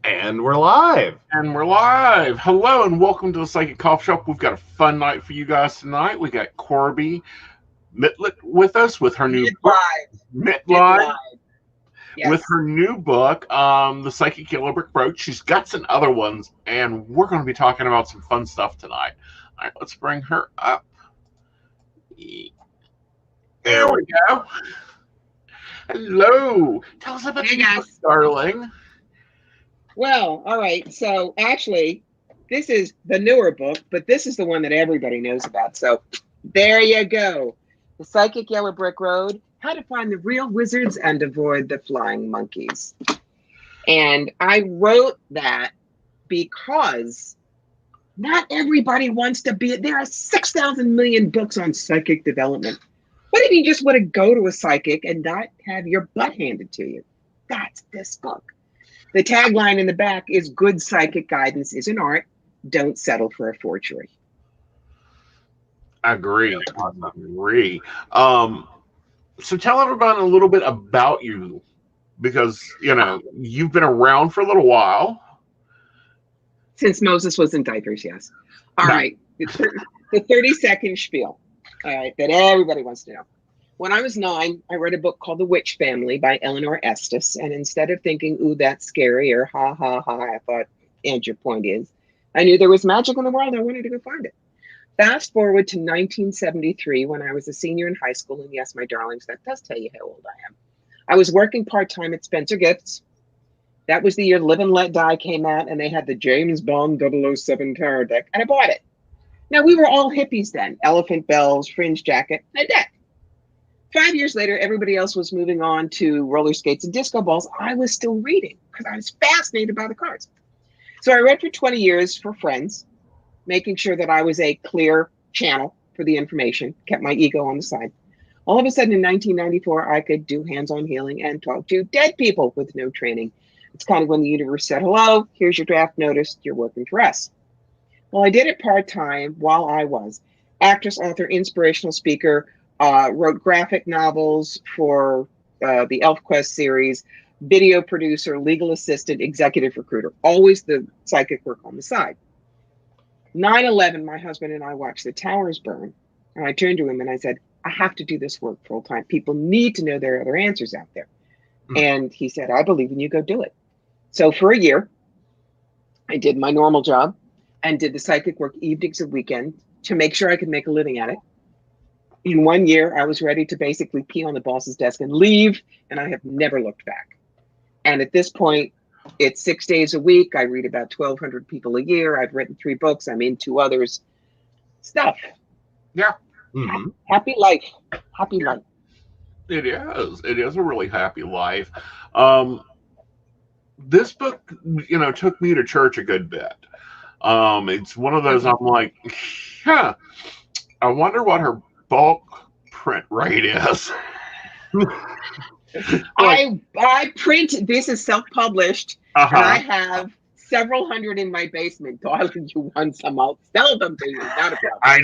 And we're live. And we're live. Hello and welcome to the Psychic Coffee Shop. We've got a fun night for you guys tonight. We got Corbie Mitleid with us with her new book, Mitleid, Yes. with her new book, The Psychic Yellow Brick Road. She's got some other ones, and we're going to be talking about some fun stuff tonight. All right, let's bring her up. There we go. Hello. Tell us about your book, darling. Well, all right. So actually, this is the newer book, but this is the one that everybody knows about. So there you go. The Psychic Yellow Brick Road, How to Find the Real Wizards and Avoid the Flying Monkeys. And I wrote that because not everybody wants to be, there are 6,000 million books on psychic development. What if you just want to go to a psychic and not have your butt handed to you? That's this book. The tagline in the back is good psychic guidance is an art. Don't settle for a forgery. Agree. So tell everybody a little bit about you, because, you know, you've been around for a little while. Since Moses was in diapers, yes. All right. The 30-second spiel, all right, that everybody wants to know. When I was 9, I read a book called The Witch Family by Eleanor Estes. And instead of thinking, ooh, that's scary, or ha, ha, ha, I thought, and your point is, I knew there was magic in the world. I wanted to go find it. Fast forward to 1973 when I was a senior in high school. And yes, my darlings, that does tell you how old I am. I was working part-time at Spencer Gifts. That was the year Live and Let Die came out, and they had the James Bond 007 tarot deck, and I bought it. Now, we were all hippies then. Elephant bells, fringe jacket, and a deck. 5 years later, everybody else was moving on to roller skates and disco balls. I was still reading because I was fascinated by the cards. So I read for 20 years for friends, making sure that I was a clear channel for the information, kept my ego on the side. All of a sudden in 1994, I could do hands-on healing and talk to dead people with no training. It's kind of when the universe said, hello, here's your draft notice, you're working for us. Well, I did it part-time while I was actress, author, inspirational speaker, wrote graphic novels for the ElfQuest series, video producer, legal assistant, executive recruiter, always the psychic work on the side. 9/11, my husband and I watched the towers burn, and I turned to him and I said, I have to do this work full time. People need to know there are other answers out there. And he said, I believe in you, go do it. So for a year, I did my normal job and did the psychic work evenings and weekends to make sure I could make a living at it. In 1 year, I was ready to basically pee on the boss's desk and leave, and I have never looked back. And at this point, it's 6 days a week. I read about 1,200 people a year. I've written 3 books. I'm in 2 others. Stuff. Yeah. Mm-hmm. Happy life. Happy life. It is. It is a really happy life. This book, you know, took me to church a good bit. It's one of those I'm like, huh, I wonder what her bulk print rate is. I print, this is self-published, and I have several hundred in my basement. Darling, you want some? I'll sell them to you. Not a problem. I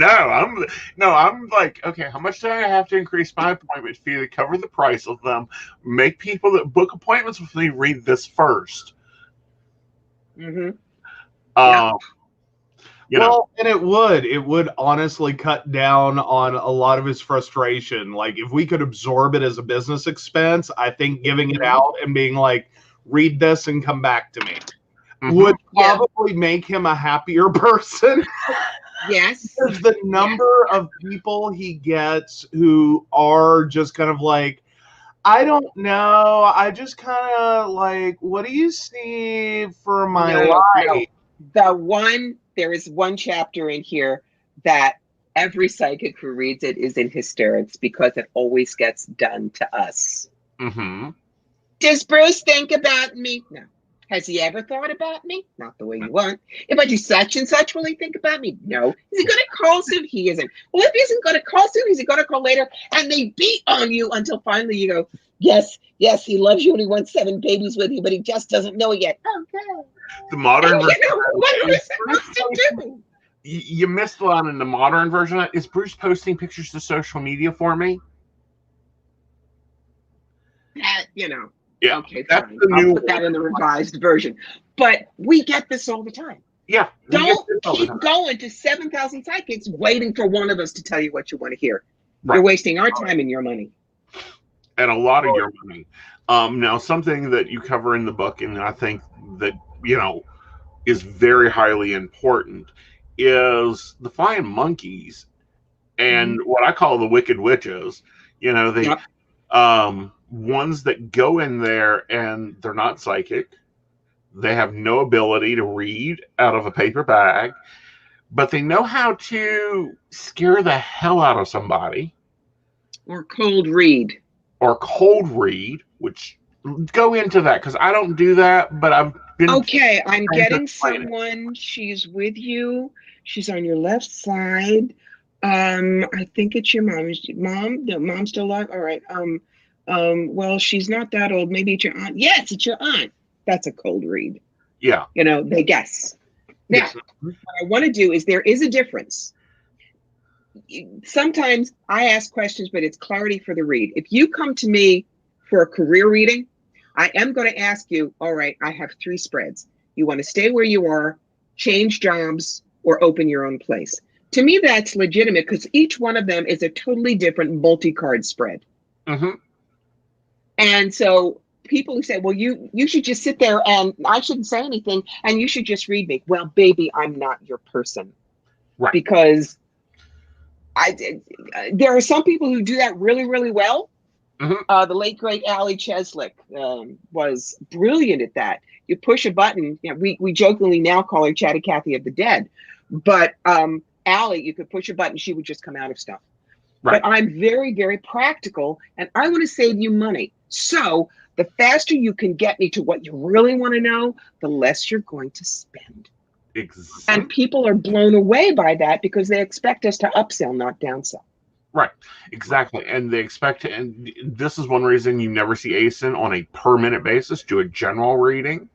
know. I'm like, okay, how much do I have to increase my appointment fee to cover the price of them? Make people that book appointments with me read this first. Mm-hmm. Well, and it would honestly cut down on a lot of his frustration. Like, if we could absorb it as a business expense, I think giving it out and being like, read this and come back to me would probably make him a happier person. Yes. Because the number of people he gets who are just kind of like, I don't know, I just kind of like, what do you see for my life? No. There is one chapter in here that every psychic who reads it is in hysterics because it always gets done to us. Mm-hmm. Does Bruce think about me? No. Has he ever thought about me? Not the way you want. If I do such and such, will he think about me? No. Is he going to call soon? He isn't. Well, if he isn't going to call soon, is he going to call later? And they beat on you until finally you go, yes, he loves you and he wants 7 babies with you, but he just doesn't know it yet. Okay. The modern version. What are we supposed to do? You missed one in the modern version. Is Bruce posting pictures to social media for me? You know. Yeah. Okay, That's fine. the I'll new put that in the revised version. But we get this all the time. Yeah. Don't keep going to 7,000 psychics waiting for one of us to tell you what you want to hear. Right. You're wasting our time and your money. And a lot of your money. Now, something that you cover in the book, and I think that, is very highly important, is the flying monkeys and what I call the wicked witches. They ones that go in there and they're not psychic. They have no ability to read out of a paper bag, but they know how to scare the hell out of somebody. Or cold read. Which go into that because I don't do that, but I've been. Okay, I'm getting someone. She's with you. She's on your left side. I think it's your mom. Is mom? No, mom's still alive. All right. Well, she's not that old. Maybe it's your aunt. Yes, it's your aunt. That's a cold read. Yeah. They guess. Now, what I want to do is there is a difference. Sometimes I ask questions, but it's clarity for the read. If you come to me for a career reading, I am going to ask you, all right, I have 3 spreads. You want to stay where you are, change jobs, or open your own place. To me, that's legitimate because each one of them is a totally different multi-card spread. Mm-hmm. And so people who say, well, you should just sit there and I shouldn't say anything and you should just read me. Well, baby, I'm not your person. Right. Because there are some people who do that really, really well. Mm-hmm. The late, great Allie Cheslick was brilliant at that. You push a button. We jokingly now call her Chatty Cathy of the Dead. But Allie, you could push a button, she would just come out of stuff. Right. But I'm very, very practical, and I want to save you money. So the faster you can get me to what you really want to know, the less you're going to spend. Exactly. And people are blown away by that because they expect us to upsell, not downsell. Right, exactly. And they expect to, and this is one reason you never see Aeson on a per minute basis do a general reading.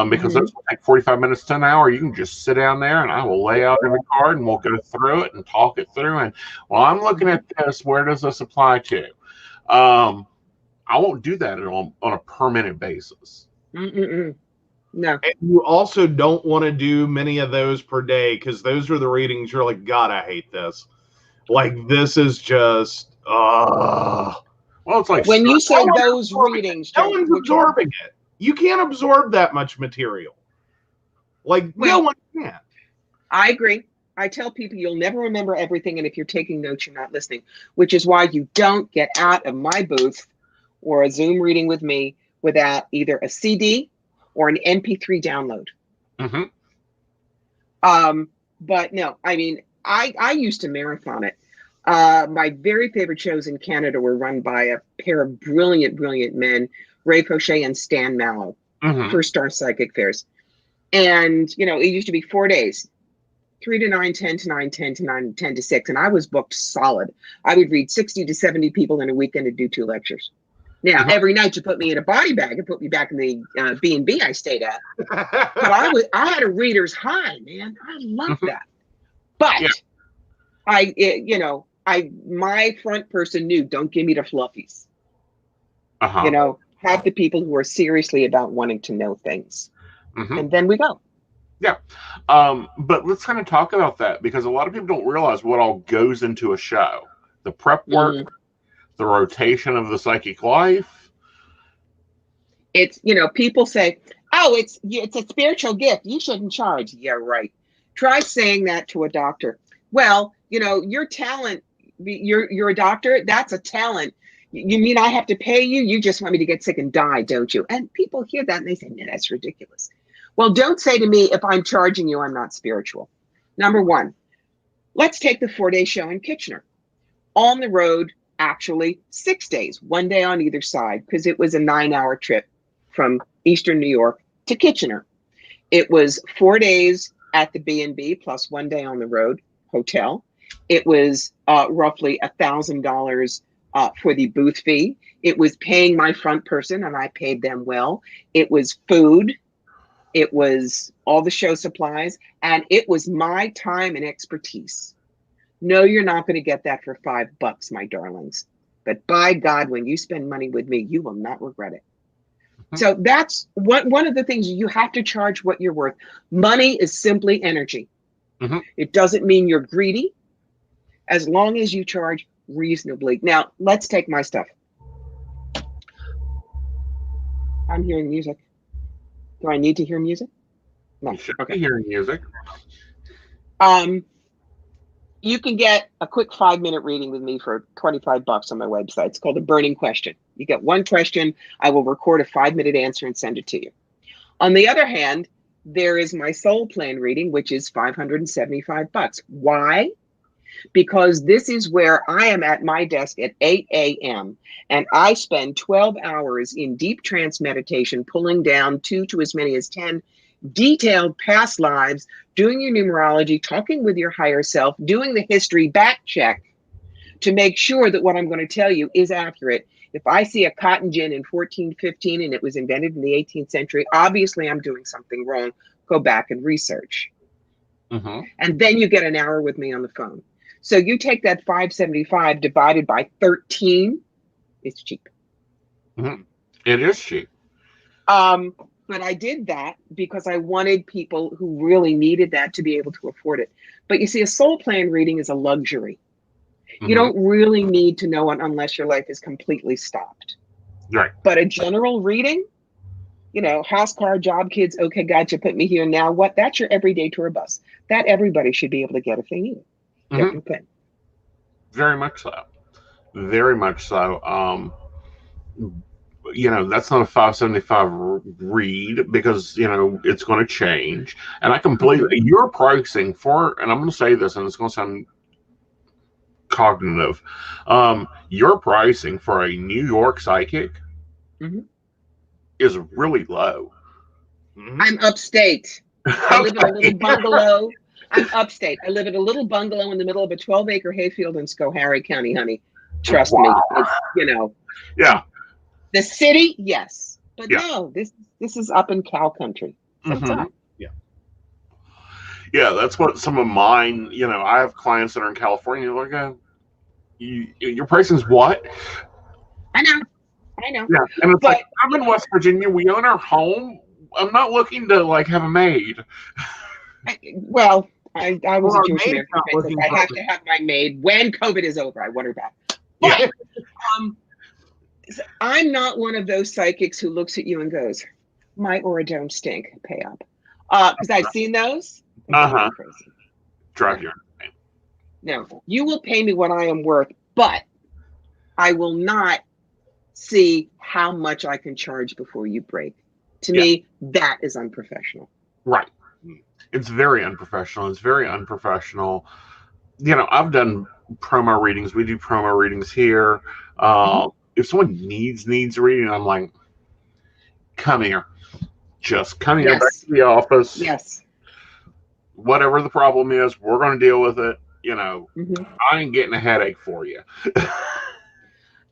Because those will take 45 minutes to an hour. You can just sit down there and I will lay out every card and we'll go through it and talk it through. And well, I'm looking at this. Where does this apply to? I won't do that on a per minute basis. No. And you also don't want to do many of those per day because those are the readings you're like, God, I hate this. Like, this is just, well, it's like when you say those readings, no one's absorbing it. You can't absorb that much material. Like, no one can. I agree. I tell people you'll never remember everything, and if you're taking notes, you're not listening, which is why you don't get out of my booth or a Zoom reading with me without either a CD or an MP3 download. Mm-hmm. But no, I mean, I used to marathon it. My very favorite shows in Canada were run by a pair of brilliant, brilliant men, Ray Fauché and Stan Mallow, First Star Psychic Fairs. And, it used to be 4 days, 3 to 9, 10 to 9, 10 to 9, 10 to 6. And I was booked solid. I would read 60 to 70 people in a weekend and do 2 lectures. Now, every night you put me in a body bag and put me back in the B&B I stayed at. But I had a reader's high, man. I loved that. But my front person knew, don't give me the fluffies. Have the people who are seriously about wanting to know things. And then we go. Yeah. But let's kind of talk about that because a lot of people don't realize what all goes into a show. The prep work, the rotation of the psychic life. It's, people say, oh, it's a spiritual gift. You shouldn't charge. Yeah, right. Try saying that to a doctor. Well, your talent, you're a doctor. That's a talent. You mean I have to pay you? You just want me to get sick and die, don't you? And people hear that and they say, no, that's ridiculous. Well, don't say to me, if I'm charging you, I'm not spiritual. Number one, let's take the 4-day show in Kitchener. On the road, actually 6 days, 1 day on either side, because it was a 9-hour trip from Eastern New York to Kitchener. It was 4 days at the B&B plus 1 day on the road hotel. It was roughly $1,000 for the booth fee. It was paying my front person, and I paid them well. It was food. It was all the show supplies, and it was my time and expertise. No, you're not going to get that for $5, my darlings. But by God, when you spend money with me, you will not regret it. So that's one of the things. You have to charge what you're worth. Money is simply energy. It doesn't mean you're greedy, as long as you charge reasonably. Now, let's take my stuff. I'm hearing music. Do I need to hear music? No. You should be hearing music. You can get a quick 5-minute reading with me for $25 on my website. It's called a burning question. You get one question. I will record a 5-minute answer and send it to you. On the other hand, there is my soul plan reading, which is $575. Why? Because this is where I am at my desk at 8 a.m. and I spend 12 hours in deep trance meditation, pulling down 2 to as many as 10 detailed past lives, doing your numerology, talking with your higher self, doing the history back check to make sure that what I'm going to tell you is accurate. If I see a cotton gin in 1415 and it was invented in the 18th century, obviously I'm doing something wrong. Go back and research. And then you get an hour with me on the phone. So you take that 575 divided by 13, it's cheap. It is cheap. But I did that because I wanted people who really needed that to be able to afford it. But you see, a soul plan reading is a luxury. You don't really need to know it unless your life is completely stopped. Right. But a general reading, you know, house, car, job, kids, okay, gotcha, put me here now. What? That's your everyday tour bus. That everybody should be able to get if they need it. Different thing. Very much so. Very much so. You know, that's not a 575 read because, you know, it's going to change. And I completely, your pricing for, and I'm going to say this and it's going to sound cognitive, your pricing for a New York psychic is really low. I'm upstate. I live in a little bungalow. I'm upstate. I live in a little bungalow in the middle of a 12-acre hayfield in Schoharie County, honey. Trust me. It's, you know. Yeah. The city, yes. But no, this is up in cow country. Yeah, that's what some of mine, you know, I have clients that are in California. They're like, your pricing's what? I know. Yeah, and it's like, I'm in West Virginia. We own our home. I'm not looking to, like, have a maid. I was a Jewish American princess. I have to have my maid when COVID is over. I want her back. But I'm not one of those psychics who looks at you and goes, my aura don't stink. Pay up. Because I've seen those. Crazy. Drive you insane. No, you will pay me what I am worth, but I will not see how much I can charge before you break. To me, that is unprofessional. Right. It's very unprofessional. It's very unprofessional. You know, I've done promo readings. We do promo readings here. If someone needs a reading, I'm like, come here. Just come here back to the office. Yes. Whatever the problem is, we're going to deal with it. You know, I ain't getting a headache for you.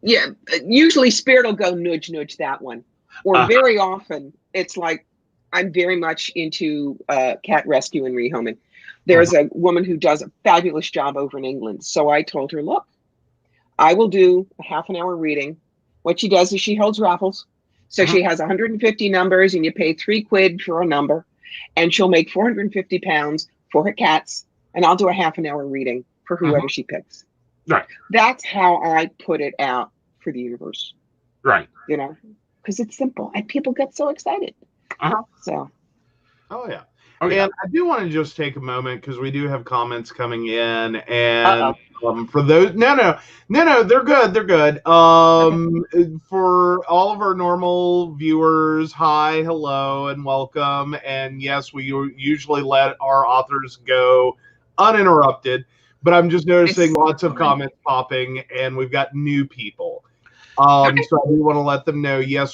Yeah. Usually Spirit will go nudge that one. Or very often it's like, I'm very much into cat rescue and rehoming. There's a woman who does a fabulous job over in England. So I told her, look, I will do a half-an-hour reading. What she does is she holds raffles. So she has 150 numbers and you pay £3 for a number. And she'll make 450 pounds for her cats. And I'll do a half-an-hour reading for whoever she picks. Right. That's how I put it out for the universe. Right. You know, because it's simple. And people get so excited. So. Oh, yeah. And I do want to just take a moment because we do have comments coming in, and for those, no, they're good. For all of our normal viewers, hi, hello, and welcome. And yes, we usually let our authors go uninterrupted, but I'm just noticing lots of comments popping, and we've got new people. So I do want to let them know, yes,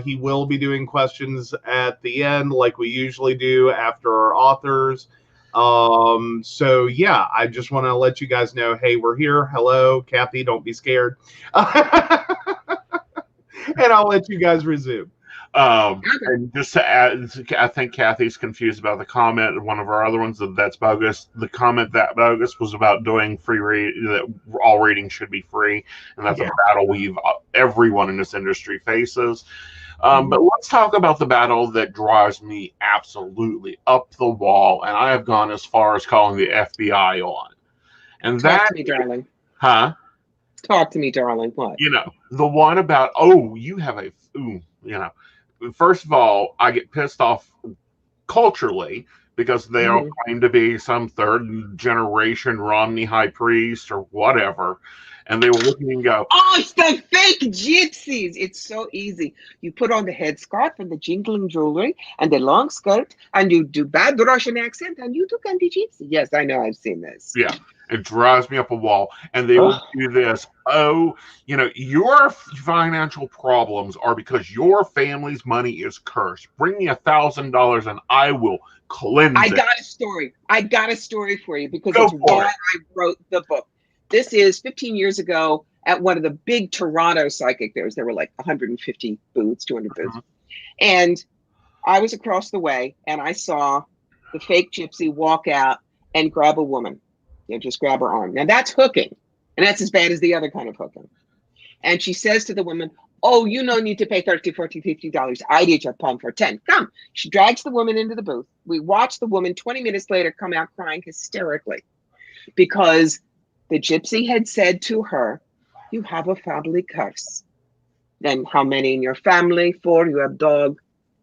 he will be doing questions at the end like we usually do after our authors. So yeah, I just want to let you guys know, hey, we're here. Hello, Kathy, don't be scared. And I'll let you guys resume. And just to add, I think Kathy's confused about the comment. One of our other ones that's bogus. The comment that bogus was about doing free read, that all readings should be free, and that's a battle everyone in this industry faces. But let's talk about the battle that drives me absolutely up the wall, and I have gone as far as calling the FBI on. And Talk to me, darling. Huh? Talk to me, darling. What? The one about, you have first of all, I get pissed off culturally because they all claim to be some third generation Romney high priest or whatever. And they will look at me and go, "Oh, it's the fake gypsies." It's so easy. You put on the headscarf and the jingling jewelry and the long skirt, and you do bad Russian accent, and you do can be gypsy. Yes, I know. I've seen this. Yeah, it drives me up a wall. And they will do this. Your financial problems are because your family's money is cursed. Bring me $1,000 and I will cleanse it. I got a story for you because it's why I wrote the book. This is 15 years ago at one of the big Toronto psychic fairs. There were like 150 booths, 200 booths. And I was across the way and I saw the fake gypsy walk out and grab a woman. Just grab her arm. Now that's hooking. And that's as bad as the other kind of hooking. And she says to the woman, "Oh, you no need to pay $30, $40, $50. I did your palm for 10. Come." She drags the woman into the booth. We watch the woman 20 minutes later come out crying hysterically because the gypsy had said to her, "You have a family curse." Then how many in your family? 4, you have dog.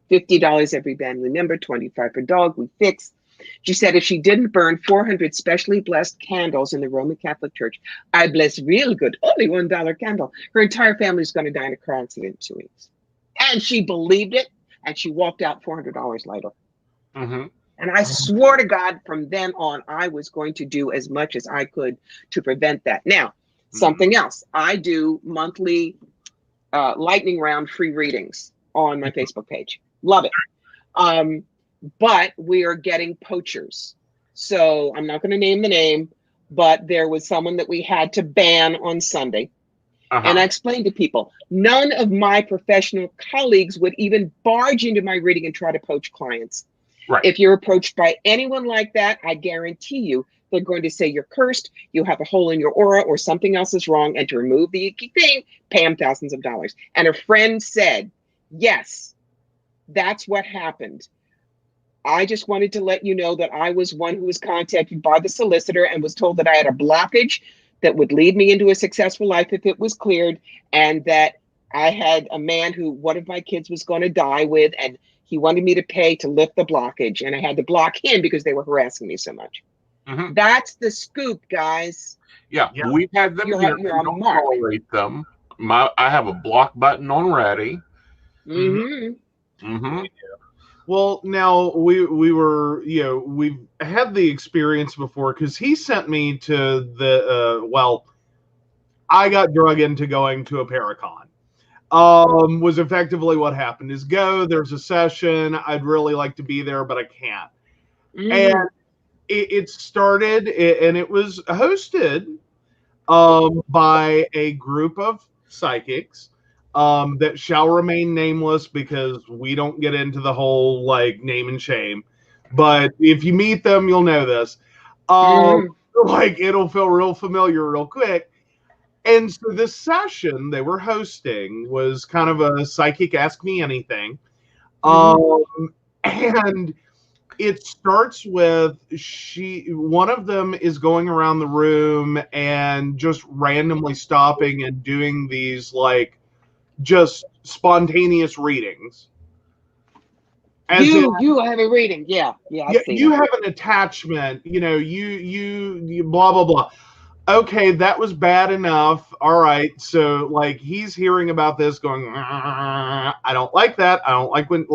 $50 every family member, 25 per dog, we fix. She said if she didn't burn 400 specially blessed candles in the Roman Catholic Church, I bless real good, only $1 candle, her entire family's going to die in a car accident in 2 weeks. And she believed it, and she walked out $400 later. And I swore to God from then on, I was going to do as much as I could to prevent that. Now, something else. I do monthly lightning round free readings on my Facebook page. Love it. But we are getting poachers. So I'm not going to name the name, but there was someone that we had to ban on Sunday. And I explained to people, none of my professional colleagues would even barge into my reading and try to poach clients. Right. If you're approached by anyone like that, I guarantee you they're going to say you're cursed, you have a hole in your aura, or something else is wrong. And to remove the icky thing, pay them thousands of dollars. And a friend said, yes, that's what happened. I just wanted to let you know that I was one who was contacted by the solicitor and was told that I had a blockage that would lead me into a successful life if it was cleared, and that I had a man who one of my kids was going to die with, and he wanted me to pay to lift the blockage, and I had to block him because they were harassing me so much. That's the scoop, guys. Yeah. We've had them here. We don't tolerate them. I have a block button on ready. Well, now we were, we've had the experience before because he sent me to the, I got drug into going to a Paracon. Was effectively what happened is there's a session. I'd really like to be there, but I can't. And it started, and it was hosted by a group of psychics that shall remain nameless because we don't get into the whole name and shame. But if you meet them, you'll know this. It'll feel real familiar real quick. And so this session they were hosting was kind of a psychic ask me anything. And it starts with one of them is going around the room and just randomly stopping and doing these just spontaneous readings. You have a reading, yeah. You have an attachment, you blah blah blah. Okay, that was bad enough. All right, so he's hearing about this, going, I don't like that. I don't like when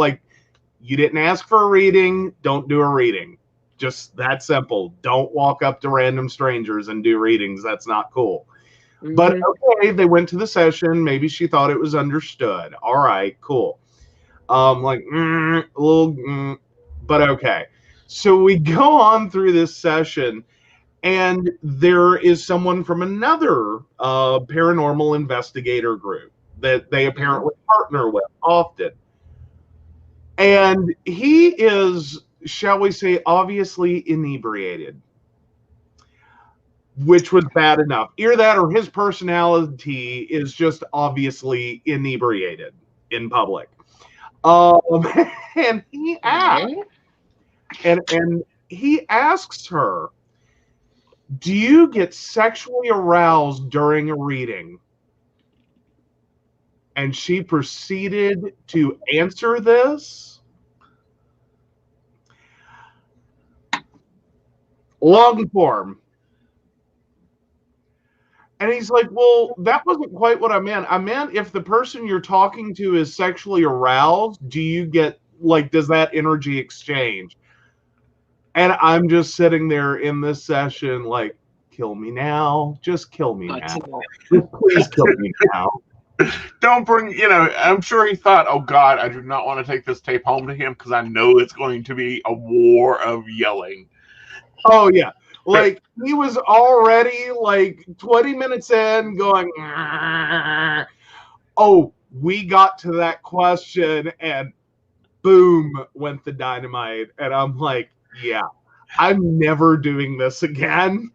you didn't ask for a reading. Don't do a reading. Just that simple. Don't walk up to random strangers and do readings. That's not cool. But okay, they went to the session. Maybe she thought it was understood. All right, cool. But okay. So we go on through this session, and there is someone from another paranormal investigator group that they apparently partner with often. And he is, shall we say, obviously inebriated, which was bad enough. Either that or his personality is just obviously inebriated in public. And he asks, and he asks her, do you get sexually aroused during a reading? And she proceeded to answer this. Long form. And he's like, well, that wasn't quite what I meant. I meant if the person you're talking to is sexually aroused, do you get, like, does that energy exchange? And I'm just sitting there in this session like, kill me now. Just kill me now. Just please kill me now. Don't bring, I'm sure he thought, oh God, I do not want to take this tape home to him because I know it's going to be a war of yelling. Oh, yeah. Like, he was already like 20 minutes in going, oh, we got to that question and boom went the dynamite. And I'm like, yeah, I'm never doing this again.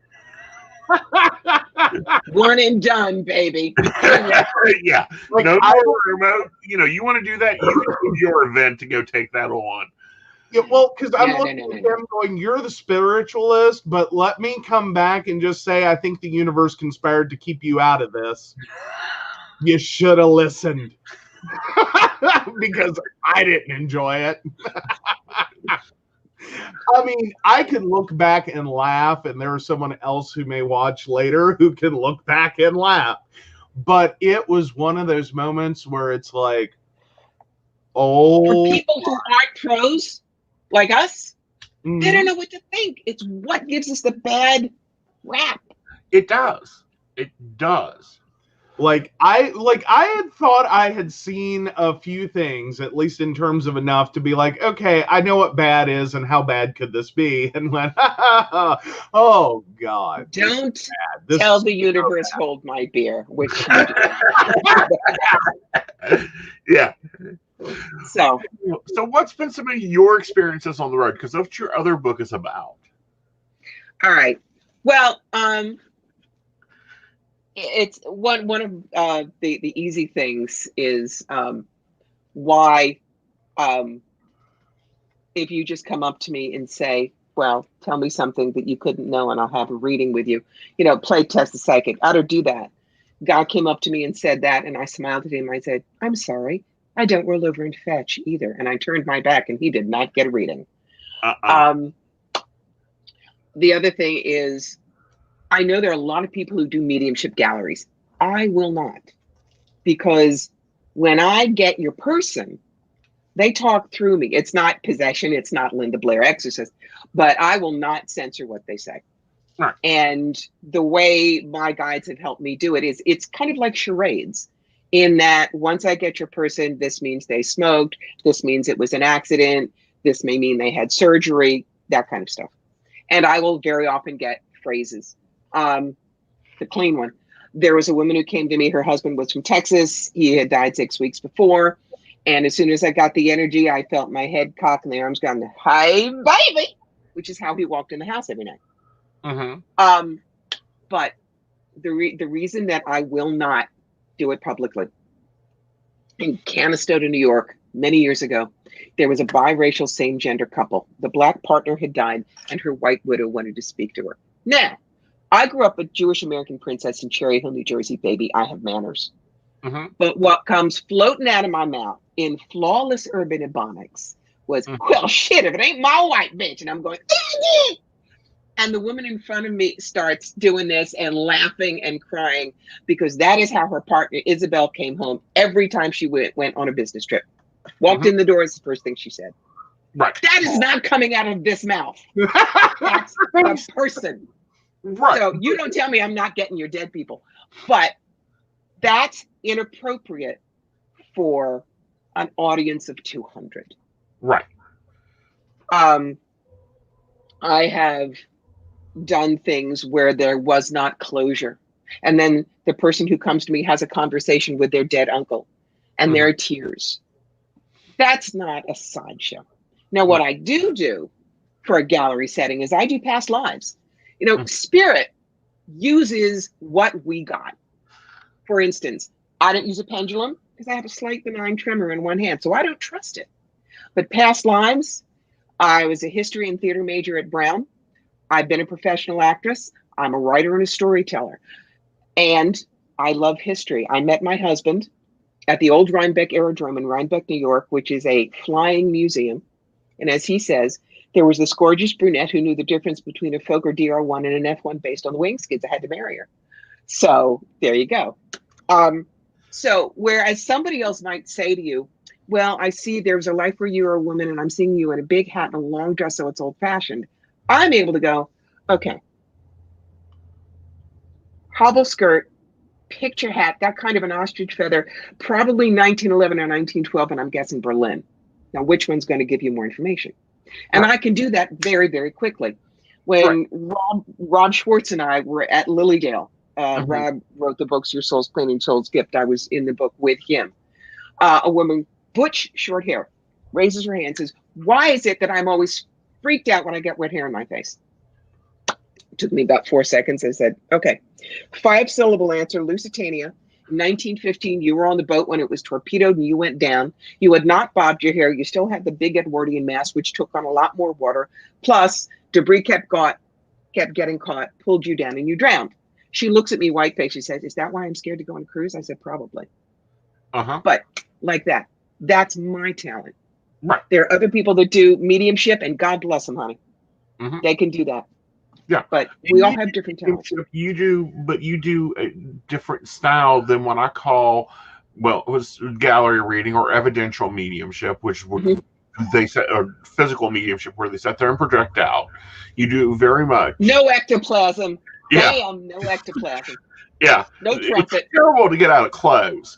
One and done, baby. Yeah. Like, no more remote. You want to do that, you can do your event to go take that on. Yeah, well, because I'm looking at him going, you're the spiritualist, but let me come back and just say, I think the universe conspired to keep you out of this. You should have listened. Because I didn't enjoy it. I mean, I could look back and laugh, and there's someone else who may watch later who can look back and laugh. But it was one of those moments where it's like, oh. For people who aren't pros, like us, they don't know what to think. It's what gives us the bad rap. It does. It does. Like I had thought I had seen a few things, at least in terms of enough to be like, okay, I know what bad is and how bad could this be, and went, oh God. Don't tell the universe, hold my beer, which you do. Yeah. So what's been some of your experiences on the road? Because that's what your other book is about. All right. Well, it's one of the easy things is why if you just come up to me and say, well, tell me something that you couldn't know and I'll have a reading with you, play test the psychic. I don't do that. God came up to me and said that, and I smiled at him. I said, I'm sorry, I don't roll over and fetch either. And I turned my back, and he did not get a reading. The other thing is, I know there are a lot of people who do mediumship galleries. I will not, because when I get your person, they talk through me. It's not possession. It's not Linda Blair exorcist, but I will not censor what they say. Right. And the way my guides have helped me do it is it's kind of like charades, in that once I get your person, this means they smoked. This means it was an accident. This may mean they had surgery, that kind of stuff. And I will very often get phrases. The clean one. There was a woman who came to me. Her husband was from Texas. He had died 6 weeks before. And as soon as I got the energy, I felt my head cock and the arms gone, hi, baby, which is how he walked in the house every night. Mm-hmm. But the reason that I will not do it publicly, in Canastota, New York, many years ago, there was a biracial same-gender couple. The black partner had died, and her white widow wanted to speak to her. Now, I grew up a Jewish American princess in Cherry Hill, New Jersey, baby. I have manners. Mm-hmm. But what comes floating out of my mouth in flawless urban ebonics was, well, shit, if it ain't my white bitch. And I'm going, and the woman in front of me starts doing this and laughing and crying, because that is how her partner, Isabel, came home every time she went on a business trip. Walked in the door is the first thing she said. Right. That is not coming out of this mouth. That's a person. Right. So you don't tell me I'm not getting your dead people. But that's inappropriate for an audience of 200. Right. I have done things where there was not closure. And then the person who comes to me has a conversation with their dead uncle, and there are tears. That's not a sideshow. Now, what I do for a gallery setting is I do past lives. Spirit uses what we got. For instance, I didn't use a pendulum. because I have a slight benign tremor in one hand, so I don't trust it. But past lives, I was a history and theater major at Brown. I've been a professional actress. I'm a writer and a storyteller. And I love history. I met my husband at the old Rhinebeck Aerodrome in Rhinebeck, New York, which is a flying museum. And as he says, there was this gorgeous brunette who knew the difference between a Fokker DR1 and an F1 based on the wing skids. I had to marry her. So there you go. So whereas somebody else might say to you, well, I see there's a life where you're a woman and I'm seeing you in a big hat and a long dress, so it's old fashioned. I'm able to go, okay, hobble skirt, picture hat, that kind of an ostrich feather, probably 1911 or 1912, and I'm guessing Berlin. Now, which one's going to give you more information? And I can do that very, very quickly. When Rob Schwartz and I were at Lilydale, Rob wrote the books Your Soul's Cleaning, Soul's Gift. I was in the book with him. A woman, butch, short hair, raises her hand and says, why is it that I'm always freaked out when I get wet hair in my face? It took me about 4 seconds. I said, okay, 5-syllable answer, Lusitania. In 1915, you were on the boat when it was torpedoed and you went down. You had not bobbed your hair. You still had the big Edwardian mass, which took on a lot more water. Plus, debris kept getting caught, pulled you down, and you drowned. She looks at me white-faced. She says, is that why I'm scared to go on a cruise? I said, probably. But like that, that's my talent. Right. There are other people that do mediumship, and God bless them, honey. They can do that. Yeah, but we all have different talents. You do a different style than what I call, well, it was gallery reading or evidential mediumship, which they said, or physical mediumship, where they sit there and project out. You do very much. No ectoplasm. Yeah. Damn, no ectoplasm. Yeah. No trumpet. It's terrible to get out of clothes.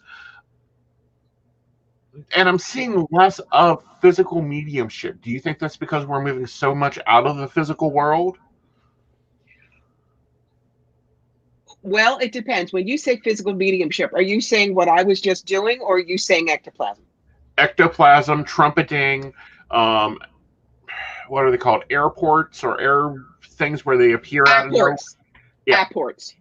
And I'm seeing less of physical mediumship. Do you think that's because we're moving so much out of the physical world? Well, it depends. When you say physical mediumship, are you saying what I was just doing, or are you saying ectoplasm? Ectoplasm, trumpeting, what are they called? Airports or air things where they appear out of nowhere? Apports.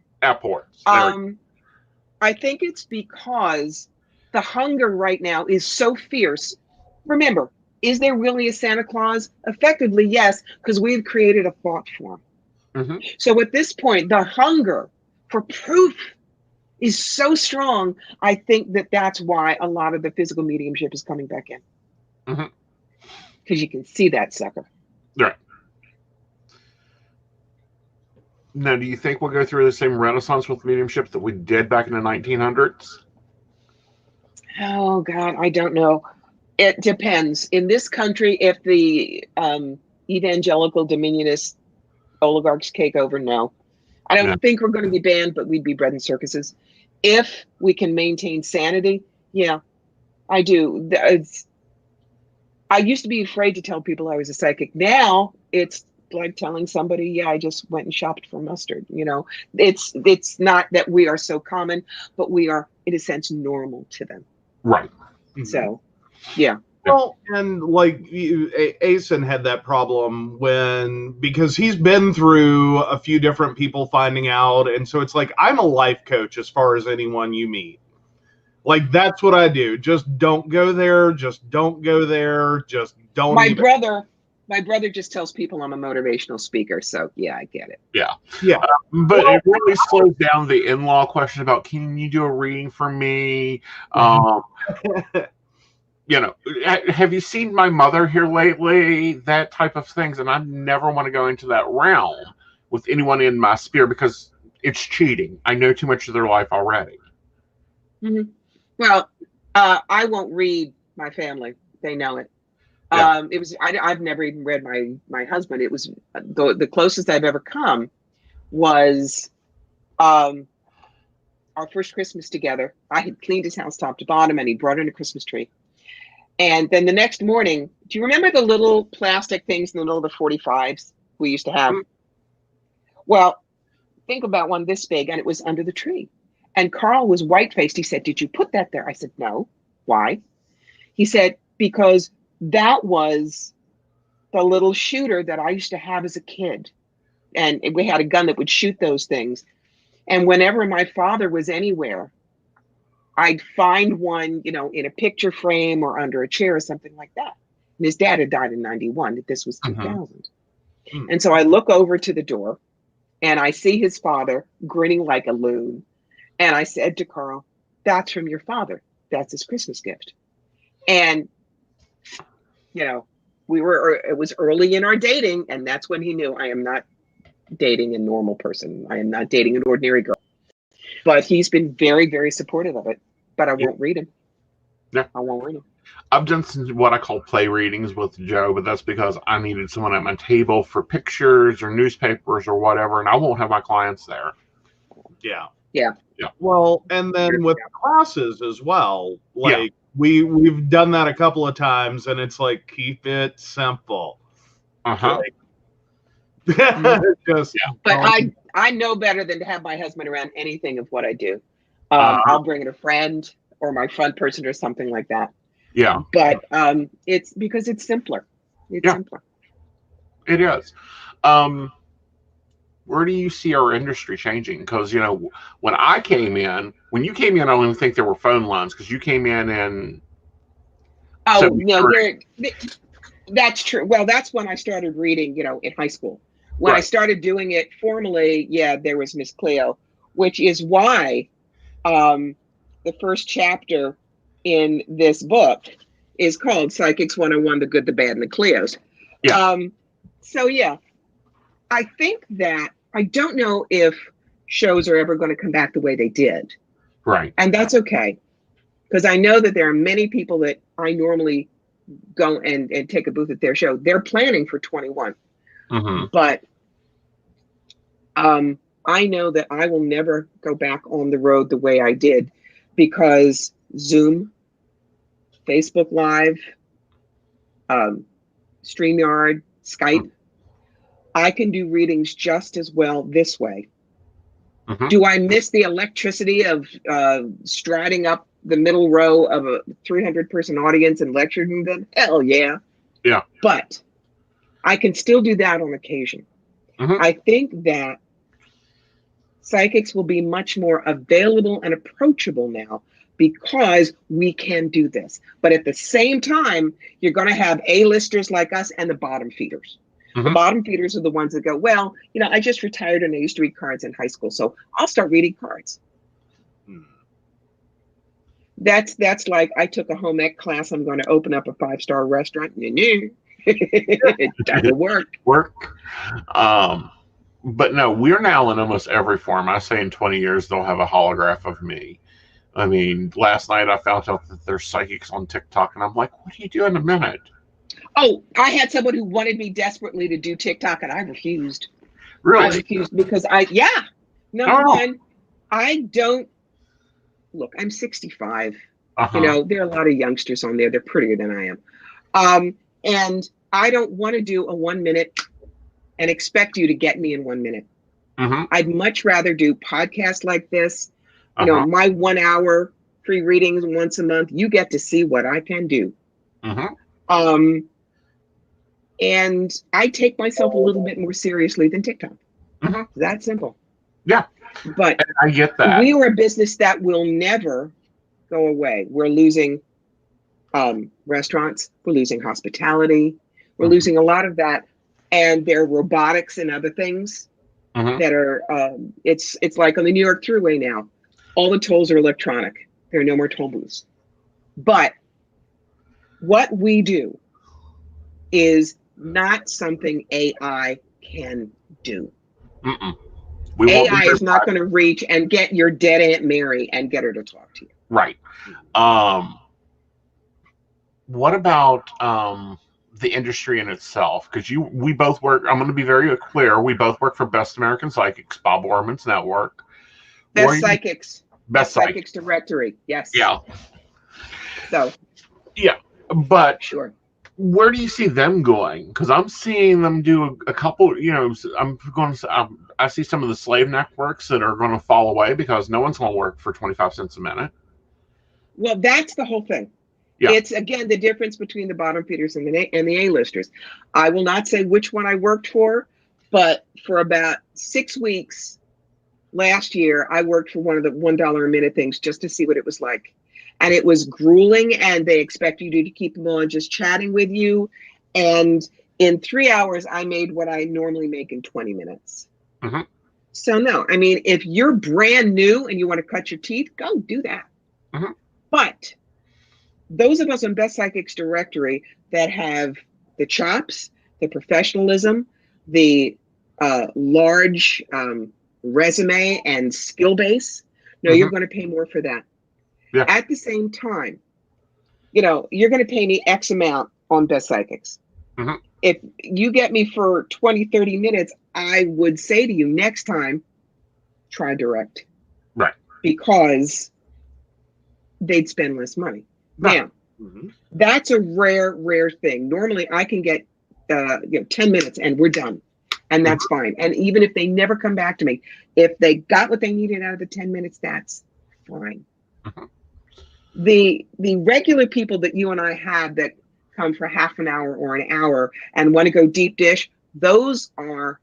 I think it's because the hunger right now is so fierce. Remember, is there really a Santa Claus? Effectively, yes, because we've created a thought form. So at this point, the hunger for proof is so strong. I think that that's why a lot of the physical mediumship is coming back in. Because you can see that sucker. Right. Now, do you think we'll go through the same renaissance with mediumship that we did back in the 1900s? Oh, God, I don't know. It depends. In this country, if the evangelical dominionist oligarchs take over, no. I don't think we're going to be banned, but we'd be bred in circuses. If we can maintain sanity, yeah, I do. I used to be afraid to tell people I was a psychic. Now it's like telling somebody, yeah, I just went and shopped for mustard. You know, it's not that we are so common, but we are, in a sense, normal to them. Right. So, yeah. Well, and like Aeson had that problem because he's been through a few different people finding out. And so it's like, I'm a life coach as far as anyone you meet. Like, that's what I do. Just don't go there. Just don't go there. Just don't. My brother just tells people I'm a motivational speaker. So yeah, I get it. Yeah. But it really slows down the in-law question about, can you do a reading for me? You know, have you seen my mother here lately? That type of things. And I never want to go into that realm with anyone in my sphere because it's cheating. I know too much of their life already. Well, I won't read my family. They know it. It was, I've never even read my husband. It was the closest I've ever come was our first Christmas together. I had cleaned his house top to bottom and he brought in a Christmas tree. And then the next morning, do you remember the little plastic things in the middle of the 45s we used to have? Well, think about one this big, and it was under the tree. And Carl was white-faced. He said, did you put that there? I said, no. Why? He said, because that was the little shooter that I used to have as a kid. And we had a gun that would shoot those things. And whenever my father was anywhere, I'd find one, in a picture frame or under a chair or something like that. And his dad had died in 91. This was 2000. And so I look over to the door and I see his father grinning like a loon. And I said to Carl, "That's from your father. That's his Christmas gift." And, it was early in our dating. And that's when he knew I am not dating a normal person. I am not dating an ordinary girl. But he's been very, very supportive of it. But I won't read him. Yeah. I won't read him. I've done some what I call play readings with Joe, but that's because I needed someone at my table for pictures or newspapers or whatever, and I won't have my clients there. Yeah. Yeah. Yeah. Well, and then with classes as well, like we've done that a couple of times, and it's like, keep it simple. Like, just but I know better than to have my husband around anything of what I do. I'll bring in a friend or my front person or something like that. Yeah. But it's because it's simpler. It's simpler. It is. Where do you see our industry changing? Because, when you came in, I don't even think there were phone lines because you came in. Oh, no, that's true. Well, that's when I started reading, in high school. When I started doing it formally, there was Miss Cleo, which is why the first chapter in this book is called Psychics 101, The Good, the Bad, and the Cleos. Yeah. I think that I don't know if shows are ever going to come back the way they did. Right. And that's okay. Because I know that there are many people that I normally go and take a booth at their show. They're planning for 21. But I know that I will never go back on the road the way I did because Zoom, Facebook Live, StreamYard, Skype, I can do readings just as well this way. Do I miss the electricity of striding up the middle row of a 300-person audience and lecturing them? Hell yeah. Yeah. But I can still do that on occasion. I think that psychics will be much more available and approachable now because we can do this. But at the same time, you're going to have A-listers like us and the bottom feeders. The bottom feeders are the ones that go, well, I just retired and I used to read cards in high school, so I'll start reading cards. That's like I took a home ec class. I'm going to open up a 5-star restaurant. Time to work. But no, we're now in almost every form. I say in 20 years, they'll have a holograph of me. I mean, last night I found out that there's psychics on TikTok, and I'm like, what do you do in a minute? Oh, I had someone who wanted me desperately to do TikTok, and I refused. Really? I refused because number one, I don't, look, I'm 65. There are a lot of youngsters on there. They're prettier than I am. And I don't want to do a 1 minute and expect you to get me in 1 minute. I'd much rather do podcasts like this. My 1 hour free readings once a month. You get to see what I can do. And I take myself a little bit more seriously than TikTok. That simple. Yeah. But I get that. We are a business that will never go away. We're losing restaurants. We're losing hospitality. We're losing a lot of that. And there are robotics and other things that are, it's like on the New York Thruway now. All the tolls are electronic. There are no more toll booths. But what we do is not something AI can do. AI is not going to reach and get your dead Aunt Mary and get her to talk to you. Right. What about the industry in itself? Because we both work, I'm going to be very clear, we both work for Best American Psychics, Bob Orman's network. Best Psychics Directory. Yes. Yeah. So. Yeah. But sure. Where do you see them going? Because I'm seeing them do a couple, I see some of the slave networks that are going to fall away because no one's going to work for 25 cents a minute. Well, that's the whole thing. Yeah. It's, again, the difference between the bottom feeders and the A-listers. I will not say which one I worked for, but for about 6 weeks, last year, I worked for one of the $1 a minute things just to see what it was like. And it was grueling, and they expect you to keep them on just chatting with you. And in 3 hours, I made what I normally make in 20 minutes. Mm-hmm. So no, I mean, if you're brand new and you want to cut your teeth, go do that. Mm-hmm. But those of us on Best Psychics Directory that have the chops, the professionalism, the large resume and skill base, no, you're going to pay more for that. Yeah. At the same time, you know, you're going to pay me X amount on Best Psychics. Mm-hmm. If you get me for 20, 30 minutes, I would say to you next time, try direct. Right. Because they'd spend less money. Right. Now, that's a rare thing. Normally I can get 10 minutes and we're done. And that's fine. And even if they never come back to me, if they got what they needed out of the 10 minutes, that's fine. The regular people that you and I have that come for half an hour or an hour and want to go deep dish, those are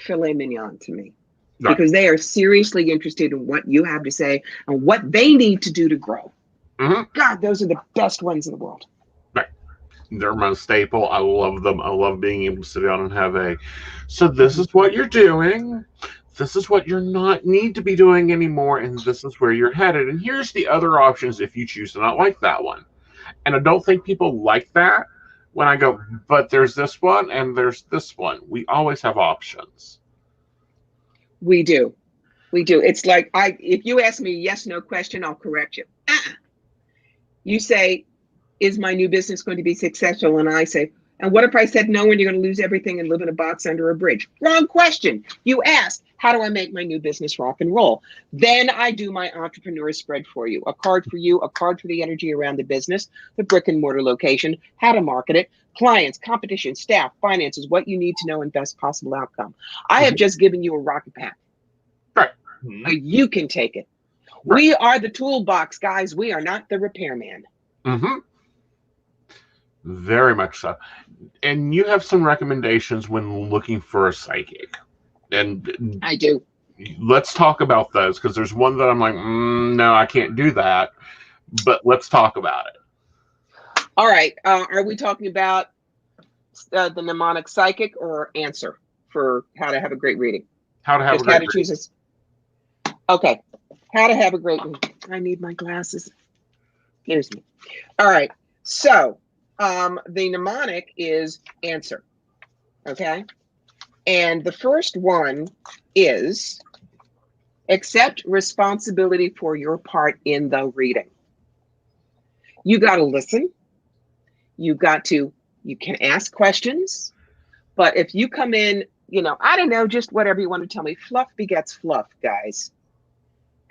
filet mignon to me. Right. Because they are seriously interested in what you have to say and what they need to do to grow. God, those are the best ones in the world. Right. They're my staple. I love them. I love being able to sit down and have so this is what you're doing. This is what you're not need to be doing anymore. And this is where you're headed. And here's the other options if you choose to not like that one. And I don't think people like that when I go, but there's this one and there's this one. We always have options. We do. It's like if you ask me a yes, no question, I'll correct you. You say, is my new business going to be successful? And I say, and what if I said no and you're going to lose everything and live in a box under a bridge? Wrong question. You asked, how do I make my new business rock and roll? Then I do my entrepreneur spread for you. A card for you, a card for the energy around the business, the brick and mortar location, how to market it, clients, competition, staff, finances, what you need to know and best possible outcome. I have just given you a rocket pack. Right. You can take it. Right. We are the toolbox, guys. We are not the repairman. Very much so. And you have some recommendations when looking for a psychic. And I do. Let's talk about those, because there's one that I'm like, no, I can't do that. But let's talk about it. All right. Are we talking about the mnemonic psychic or answer for how to have a great reading? How to have a great reading. Okay. How to have a great reading. I need my glasses. Here's me. All right. So the mnemonic is answer. Okay. And the first one is accept responsibility for your part in the reading. You got to listen. You can ask questions. But if you come in, I don't know, just whatever you want to tell me, fluff begets fluff, guys.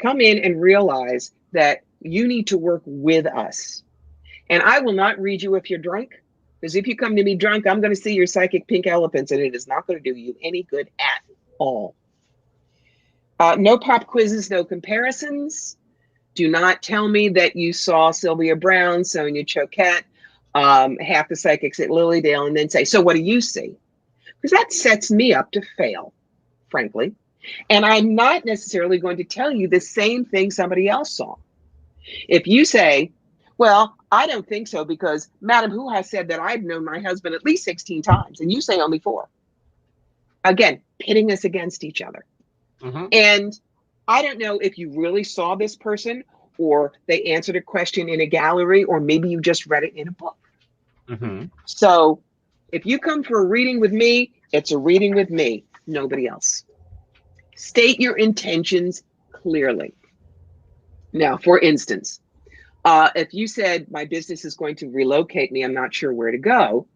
Come in and realize that you need to work with us. And I will not read you if you're drunk, because if you come to me drunk, I'm going to see your psychic pink elephants, and it is not going to do you any good at all. No pop quizzes, no comparisons. Do not tell me that you saw Sylvia Brown, Sonia Choquette, half the psychics at Lilydale, and then say, so what do you see? Because that sets me up to fail, frankly. And I'm not necessarily going to tell you the same thing somebody else saw. If you say, well, I don't think so because Madam Who has said that I've known my husband at least 16 times, and you say only 4. Again, pitting us against each other. And I don't know if you really saw this person or they answered a question in a gallery, or maybe you just read it in a book. So if you come for a reading with me, it's a reading with me, nobody else. State your intentions clearly. Now, for instance, if you said my business is going to relocate me, I'm not sure where to go.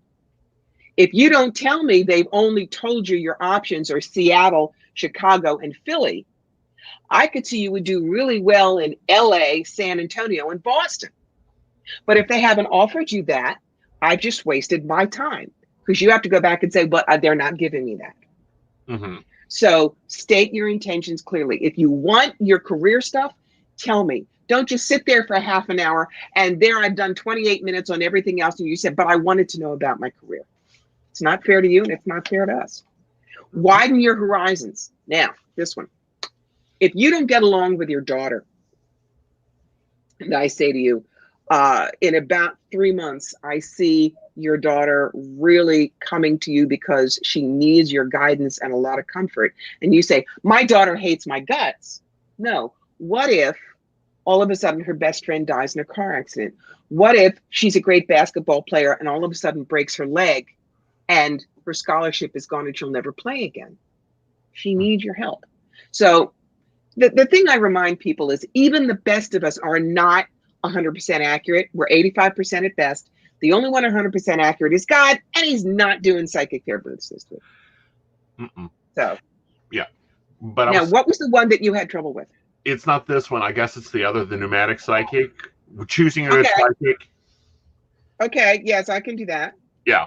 If you don't tell me they've only told you your options are Seattle, Chicago, and Philly, I could see you would do really well in LA, San Antonio, and Boston. But if they haven't offered you that, I've just wasted my time, because you have to go back and say, but they're not giving me that. So state your intentions clearly. If you want your career stuff, tell me. Don't just sit there for half an hour and there I've done 28 minutes on everything else. And you said, but I wanted to know about my career. It's not fair to you and it's not fair to us. Widen your horizons. Now, this one. If you don't get along with your daughter, and I say to you, in about 3 months, I see your daughter really coming to you because she needs your guidance and a lot of comfort. And you say, my daughter hates my guts. No. What if all of a sudden her best friend dies in a car accident? What if she's a great basketball player and all of a sudden breaks her leg and her scholarship is gone and she'll never play again? She needs your help. So the thing I remind people is even the best of us are not 100% accurate. We're 85% at best. The only one 100% accurate is God, and he's not doing psychic care booths this week. So, yeah. But now, what was the one that you had trouble with? It's not this one. I guess it's the pneumatic psychic. Choosing a psychic. Okay, yes, I can do that. Yeah.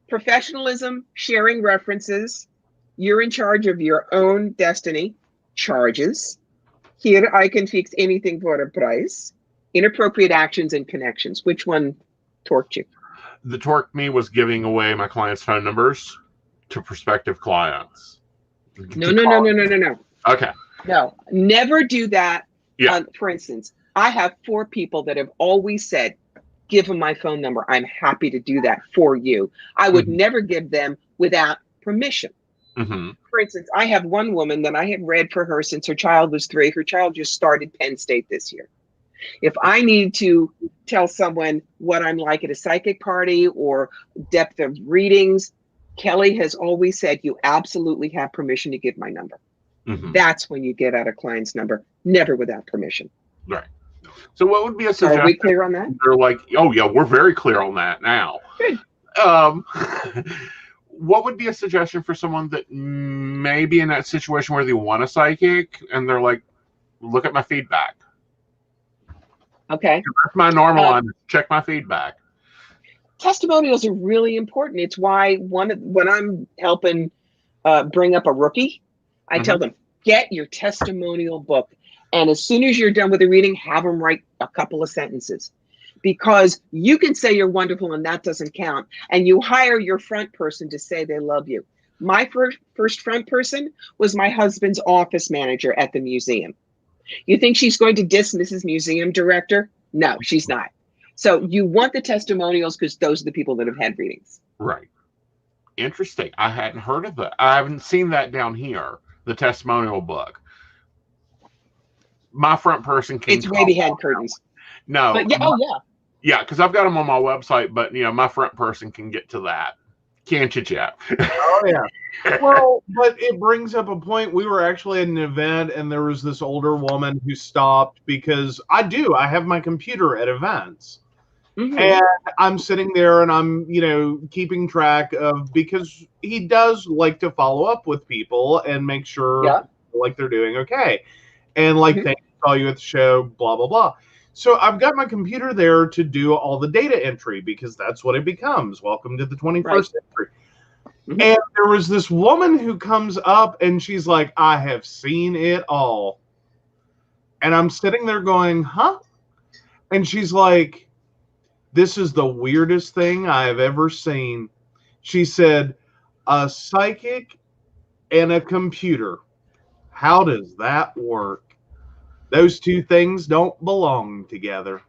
Professionalism, sharing references. You're in charge of your own destiny. Charges. Here I can fix anything for a price. Inappropriate actions and connections. Which one torqued you? The torque me was giving away my clients' phone numbers to prospective clients. No. Okay. No, never do that. Yeah. For instance, I have 4 people that have always said, give them my phone number. I'm happy to do that for you. I would never give them without permission. For instance, I have one woman that I have read for her since her child was 3. Her child just started Penn State this year. If I need to tell someone what I'm like at a psychic party or depth of readings, Kelly has always said, you absolutely have permission to give my number. That's when you get out a client's number, never without permission. Right. So what would be a suggestion? Are we clear on that? They're like, oh yeah, we're very clear on that now. Good. What would be a suggestion for someone that may be in that situation where they want a psychic and they're like, look at my feedback? Okay. That's my normal line. Check my feedback. Testimonials are really important. It's why when I'm helping bring up a rookie, I tell them, get your testimonial book. And as soon as you're done with the reading, have them write a couple of sentences. Because you can say you're wonderful and that doesn't count. And you hire your front person to say they love you. My first front person was my husband's office manager at the museum. You think she's going to diss Mrs. Museum Director? No, she's not. So you want the testimonials because those are the people that have had readings. Right. Interesting. I hadn't heard of that. I haven't seen that down here, the testimonial book. My front person can. It's way behind curtains. No. But yeah, yeah, because I've got them on my website, but my front person can get to that. Can't you, Jeff? Oh yeah. Well, but it brings up a point. We were actually at an event, and there was this older woman who stopped because I have my computer at events, and I'm sitting there and I'm keeping track of, because he does like to follow up with people and make sure like they're doing okay, and like thank you, saw you at the show, blah blah blah. So I've got my computer there to do all the data entry because that's what it becomes. Welcome to the 21st century. And there was this woman who comes up and she's like, I have seen it all. And I'm sitting there going, huh? And she's like, this is the weirdest thing I've ever seen. She said, a psychic and a computer. How does that work? Those two things don't belong together.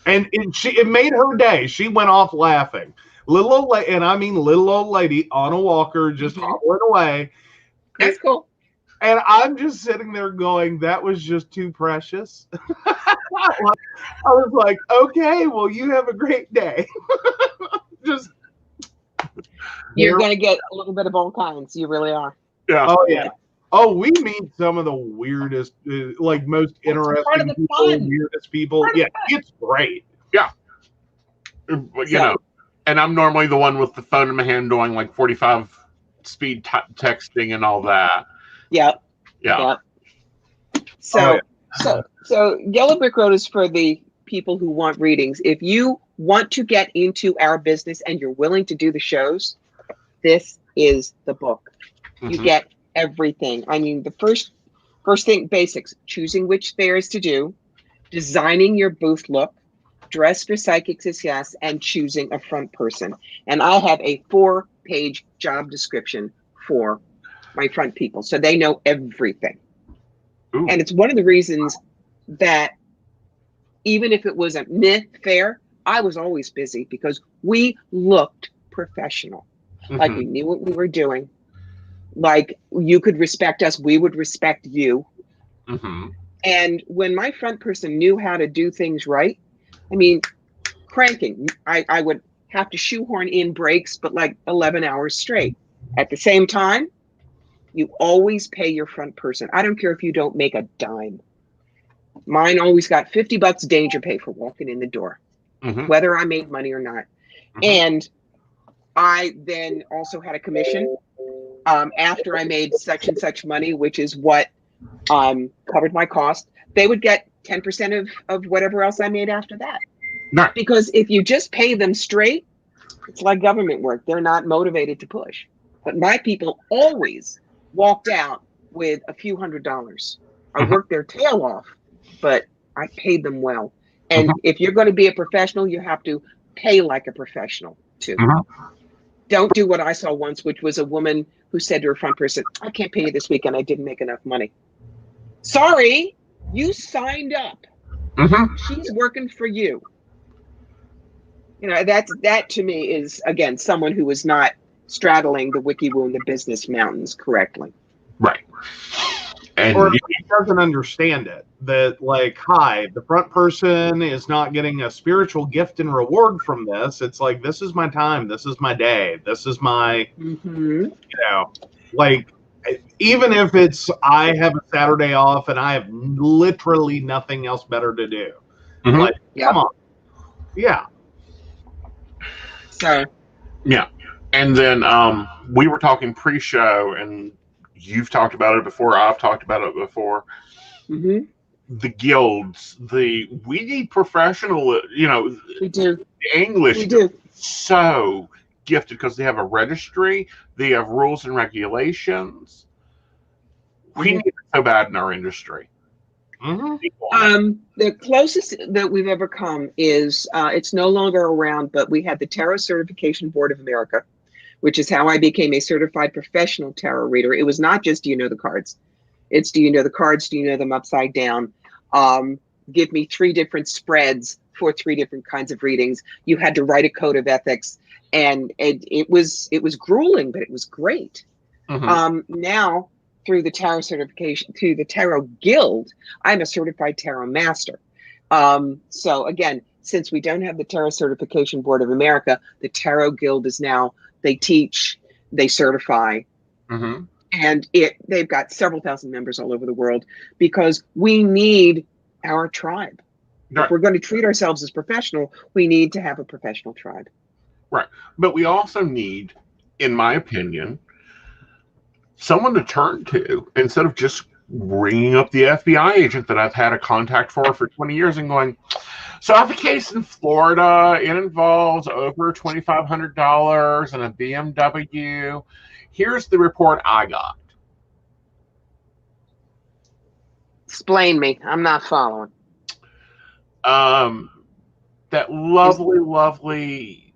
And it made her day. She went off laughing. Little old lady, and I mean little old lady on a walker, just hobbling away. That's cool. And I'm just sitting there going, that was just too precious. I was like, okay, well, you have a great day. You're going to get a little bit of all kinds. You really are. Yeah. Oh, yeah. Oh, we meet some of the weirdest, most interesting people, weirdest people. Yeah, it's great. Yeah. And I'm normally the one with the phone in my hand doing like 45 speed texting and all that. Yep. Yeah. So Yellow Brick Road is for the people who want readings. If you want to get into our business and you're willing to do the shows, this is the book. You get everything. I mean, the first thing, basics: choosing which fairs to do, designing your booth look, dress for psychic success, and choosing a front person. And I have a 4-page job description for my front people, so they know everything. Ooh. And it's one of the reasons that even if it was a myth fair, I was always busy because we looked professional. Like we knew what we were doing. Like you could respect us, we would respect you. And when my front person knew how to do things right, I mean, cranking, I would have to shoehorn in breaks, but like 11 hours straight. At the same time, you always pay your front person. I don't care if you don't make a dime. Mine always got $50 danger pay for walking in the door, whether I made money or not. And I then also had a commission after I made such and such money, which is what covered my cost. They would get 10% of whatever else I made after that. Right. Because if you just pay them straight, it's like government work. They're not motivated to push. But my people always walked out with a few $100s. I worked their tail off, but I paid them well. And if you're going to be a professional, you have to pay like a professional too. Don't do what I saw once, which was a woman who said to her front person, I can't pay you this weekend. I didn't make enough money. Sorry, you signed up. She's working for you. You know, that to me is, again, someone who is not straddling the wiki woo and the business mountains correctly. Right. And or he doesn't understand it. That, like, hi, the front person is not getting a spiritual gift and reward from this. It's like, this is my time. This is my day. This is my, you know, like, even if it's, I have a Saturday off and I have literally nothing else better to do. Like, come on. Yeah. So. Yeah. And then we were talking pre-show, and you've talked about it before. I've talked about it before. The guilds, we need professional, you know. We do. The English we do. So gifted because they have a registry. They have rules and regulations. We need it so bad in our industry. The closest that we've ever come is, it's no longer around, but we had the Tarot Certification Board of America, which is how I became a certified professional tarot reader. It was not just, do you know the cards? It's, do you know the cards? Do you know them upside down? Give me 3 different spreads for 3 different kinds of readings. You had to write a code of ethics, and it was grueling, but it was great. Now, through the tarot certification, through the Tarot Guild, I'm a certified tarot master. So again, since we don't have the Tarot Certification Board of America, the Tarot Guild is now, they teach, they certify, and they've got several thousand members all over the world, because we need our tribe. If we're going to treat ourselves as professional, we need to have a professional tribe. Right. But we also need, in my opinion, someone to turn to instead of just ringing up the FBI agent that I've had a contact for 20 years and going, so I have a case in Florida. It involves over $2,500 and a BMW. Here's the report I got. Explain me. I'm not following. That lovely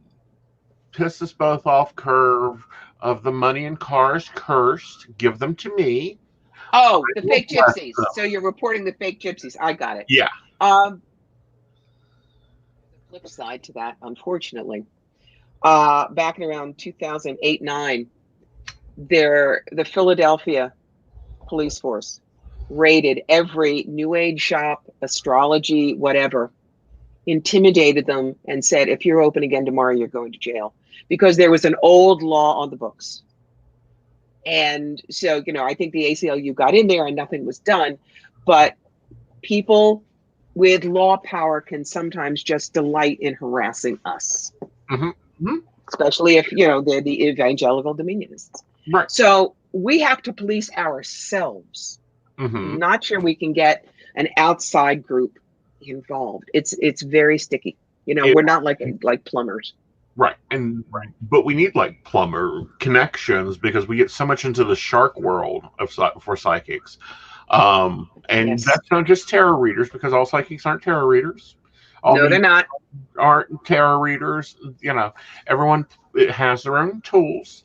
piss us both off curve of the money and cars cursed. Give them to me. Oh, the fake gypsies. So you're reporting the fake gypsies. I got it. Yeah. The flip side to that, unfortunately, back in around 2008-9, the Philadelphia police force raided every New Age shop, astrology, whatever, intimidated them, and said, if you're open again tomorrow, you're going to jail, because there was an old law on the books. And so, you know, I think the ACLU got in there and nothing was done, but people with law power can sometimes just delight in harassing us, especially if, you know, they're the evangelical dominionists. Right. So we have to police ourselves. I'm not sure we can get an outside group involved. It's very sticky. You know, we're not like plumbers. Right. But we need like plumber connections, because we get so much into the shark world for psychics. And that's not just tarot readers, because all psychics aren't tarot readers. No, they're not. Aren't tarot readers. You know, everyone has their own tools.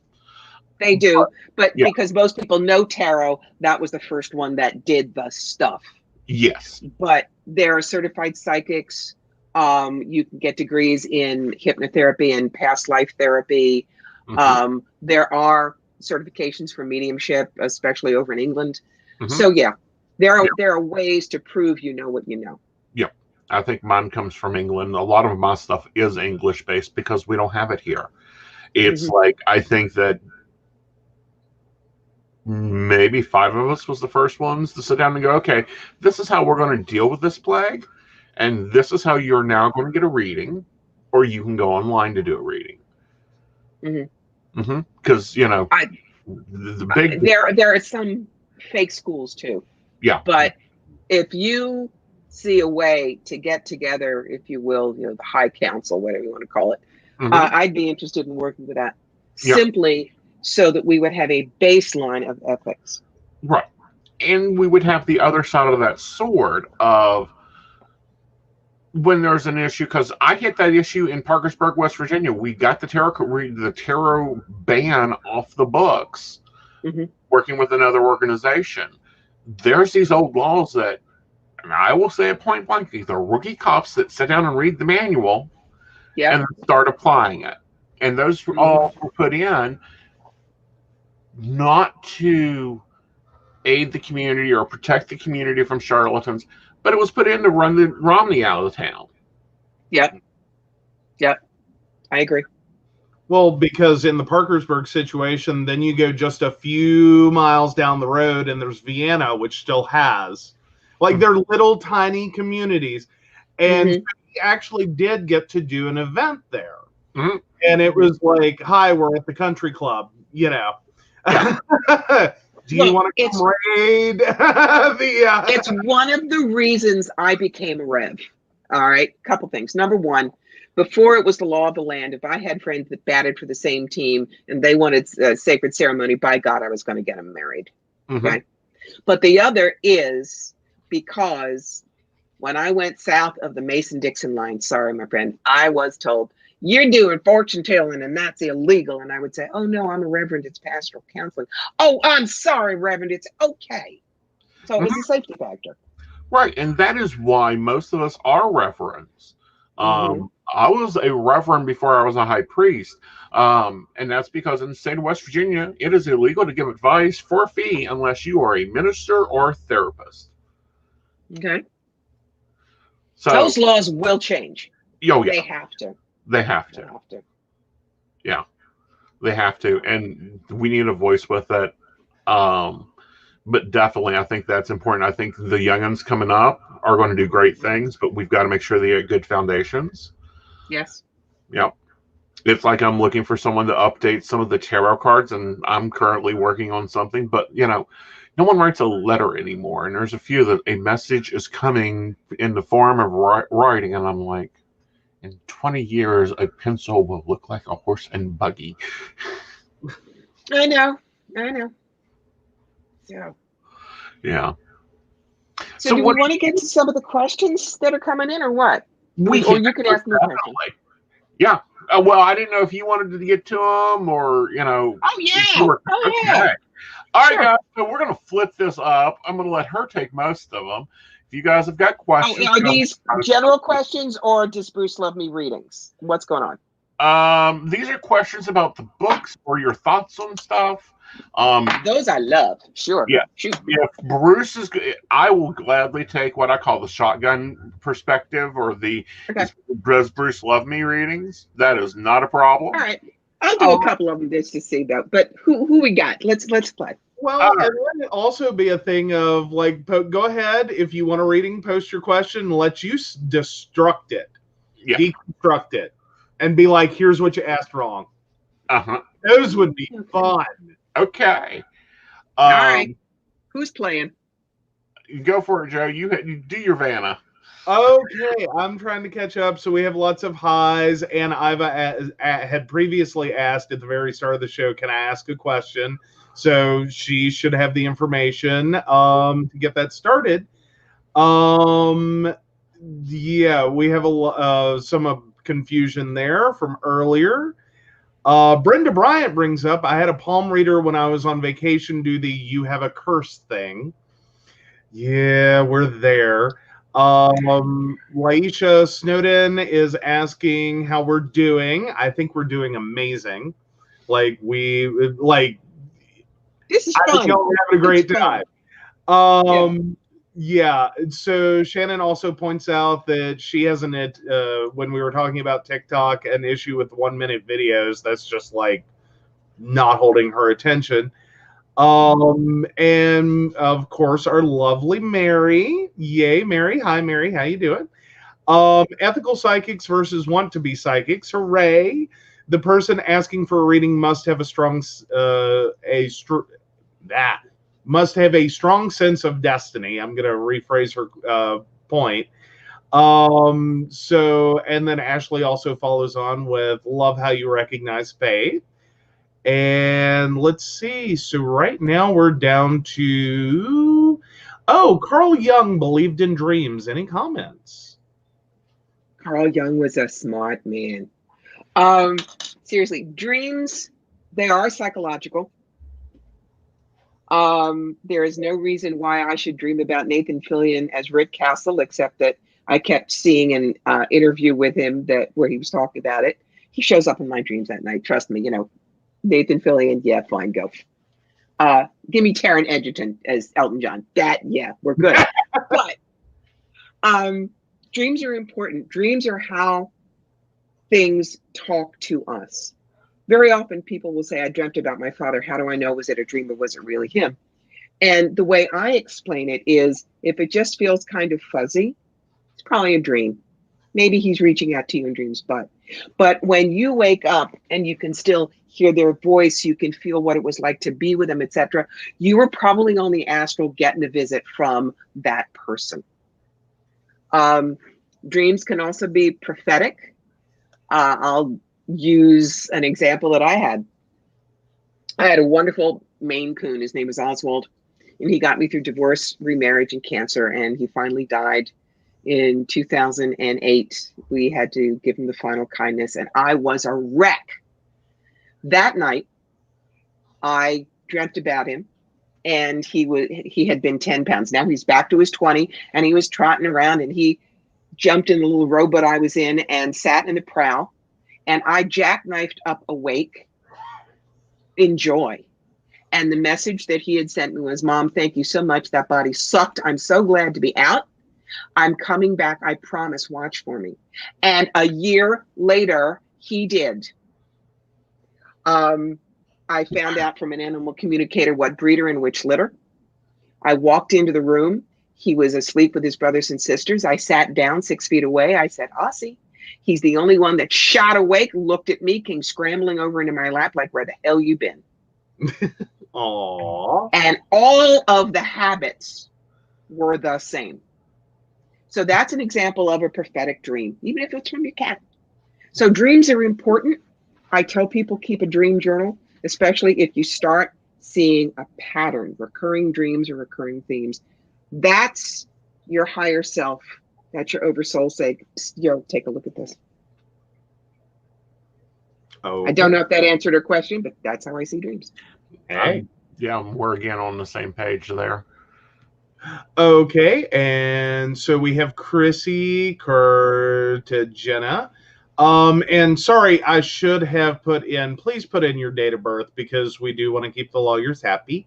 They do, but Yeah. because most people know tarot, that was the first one that did the stuff. Yes. But there are certified psychics. You can get degrees in hypnotherapy and past life therapy. Mm-hmm. There are certifications for mediumship, especially over in England. Mm-hmm. So yeah, there are ways to prove you know what you know. Yeah. I think mine comes from England. A lot of my stuff is English based because we don't have it here. It's like, I think that maybe 5 of us was the first ones to sit down and go, okay, this is how we're going to deal with this plague, and this is how you're now going to get a reading, or you can go online to do a reading. Because you know, the big there are some fake schools too. Yeah. But if you see a way to get together, if you will, you know, the high council, whatever you want to call it, I'd be interested in working with that. Yeah. Simply so that we would have a baseline of ethics. Right. And we would have the other side of that sword of when there's an issue, because I hit that issue in Parkersburg, West Virginia. We got the tarot ban off the books, working with another organization. There's these old laws that, and I will say it point blank, these are rookie cops that sit down and read the manual and start applying it. And those all were put in not to aid the community or protect the community from charlatans, but it was put in to run the Romney out of town. Yep. I agree. Well, because in the Parkersburg situation, then you go just a few miles down the road and there's Vienna, which still has, like, they're little tiny communities. And we actually did get to do an event there. And it was like, hi, we're at the country club, you know. Do you want to come raid the... It's one of the reasons I became a Rev. All right, couple things. Number one, before it was the law of the land, if I had friends that batted for the same team and they wanted a sacred ceremony, by God, I was going to get them married. Okay. But the other is because when I went south of the Mason-Dixon line, sorry, my friend, I was told, you're doing fortune telling and that's illegal. And I would say, oh, no, I'm a reverend. It's pastoral counseling. Oh, I'm sorry, reverend. It's okay. So it was a safety factor. Right. And that is why most of us are reverends. I was a reverend before I was a high priest. And that's because in the state of West Virginia, it is illegal to give advice for a fee unless you are a minister or a therapist. Okay. So those laws will change. Oh, yeah. They have to. They have to. Yeah, they have to. And we need a voice with it. But definitely, I think that's important. I think the young'uns coming up are going to do great things, but we've got to make sure they get good foundations. Yes. Yep. It's like I'm looking for someone to update some of the tarot cards, and I'm currently working on something, but, you know, no one writes a letter anymore. And there's a few that a message is coming in the form of writing, and I'm like, in 20 years, a pencil will look like a horse and buggy. I know. Yeah. So do we want to get to some of the questions that are coming in, or what? Or you can ask me a question. Yeah. Well, I didn't know if you wanted to get to them, or, you know. Oh, yeah. Okay. All right, guys. So we're going to flip this up. I'm going to let her take most of them. If you guys have got questions. Are these general questions, or does Bruce love me readings? What's going on? These are questions about the books or your thoughts on stuff. Those I love. Sure. Yeah. Shoot. If Bruce is, I will gladly take what I call the shotgun perspective, or the does Bruce love me readings. That is not a problem. All right. I'll do a couple of them just to see though. But who we got? Let's play. Well, and let it also be a thing of like, go ahead if you want a reading, post your question, and let you destruct it, deconstruct it, and be like, here's what you asked wrong. Those would be fun. Okay. All right. Who's playing? Go for it, Joe. You do your Vanna. Okay, I'm trying to catch up. So we have lots of highs, and I've had previously asked at the very start of the show, can I ask a question? So she should have the information to get that started. Yeah, we have some confusion there from earlier. Brenda Bryant brings up, I had a palm reader when I was on vacation do the "you have a curse" thing. Yeah, we're there. Laisha Snowden is asking how we're doing. I think we're doing amazing. Like This is I think fun. y'all are having a great It's fun. time. Yeah. So Shannon also points out that she hasn't when we were talking about TikTok, an issue with 1 minute videos. That's just like not holding her attention. And of course our lovely Mary. Yay, Mary. Hi, Mary. How you doing? Ethical psychics versus want to be psychics. Hooray. The person asking for a reading must have a strong must have a strong sense of destiny. I'm going to rephrase her point. So, and then Ashley also follows on with love how you recognize faith. And let's see. So right now we're down to, Carl Jung believed in dreams. Any comments? Carl Jung was a smart man. Seriously, dreams, they are psychological. There is no reason why I should dream about Nathan Fillion as Rick Castle, except that I kept seeing an interview with him where he was talking about it. He shows up in my dreams at night. Trust me, Nathan Fillion, yeah, fine, go. Give me Taron Egerton as Elton John. Yeah, we're good. But dreams are important. Dreams are how things talk to us. Very often people will say, I dreamt about my father. How do I know? Was it a dream or was it really him? And the way I explain it is, if it just feels kind of fuzzy, it's probably a dream. Maybe he's reaching out to you in dreams, but when you wake up and you can still hear their voice, you can feel what it was like to be with them, etc., you were probably on the astral getting a visit from that person. Dreams can also be prophetic. I'll use an example that I had. I had a wonderful Maine Coon. His name is Oswald, and he got me through divorce, remarriage, and cancer, and he finally died in 2008. We had to give him the final kindness, and I was a wreck. That night, I dreamt about him, and he had been 10 pounds. Now he's back to his 20, and he was trotting around, and he jumped in the little rowboat I was in and sat in the prow, and I jackknifed up awake in joy. And the message that he had sent me was, Mom, thank you so much. That body sucked. I'm so glad to be out. I'm coming back. I promise. Watch for me. And a year later, he did. I found out from an animal communicator what breeder and which litter. I walked into the room. He was asleep with his brothers and sisters. I sat down 6 feet away. I said, Aussie. He's the only one that shot awake, looked at me, came scrambling over into my lap like, where the hell you been? Aww. And all of the habits were the same. So that's an example of a prophetic dream, even if it's from your cat. So dreams are important. I tell people keep a dream journal, especially if you start seeing a pattern, recurring dreams or recurring themes. That's your higher self. That's your oversoul saying, yo, take a look at this. Oh, I don't know if that answered her question, but that's how I see dreams. Hey. Yeah, we're again on the same page there. Okay, and so we have Chrissy Cartagena. And sorry, I should have please put in your date of birth because we do want to keep the lawyers happy.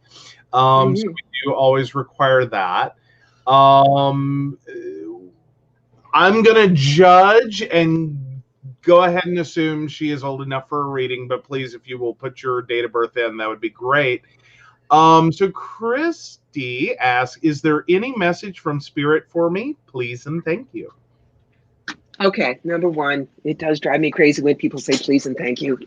So we do always require that. I'm going to judge and go ahead and assume she is old enough for a reading, but please, if you will put your date of birth in, that would be great. So Christy asks, is there any message from Spirit for me? Please and thank you. Okay, number one, it does drive me crazy when people say please and thank you.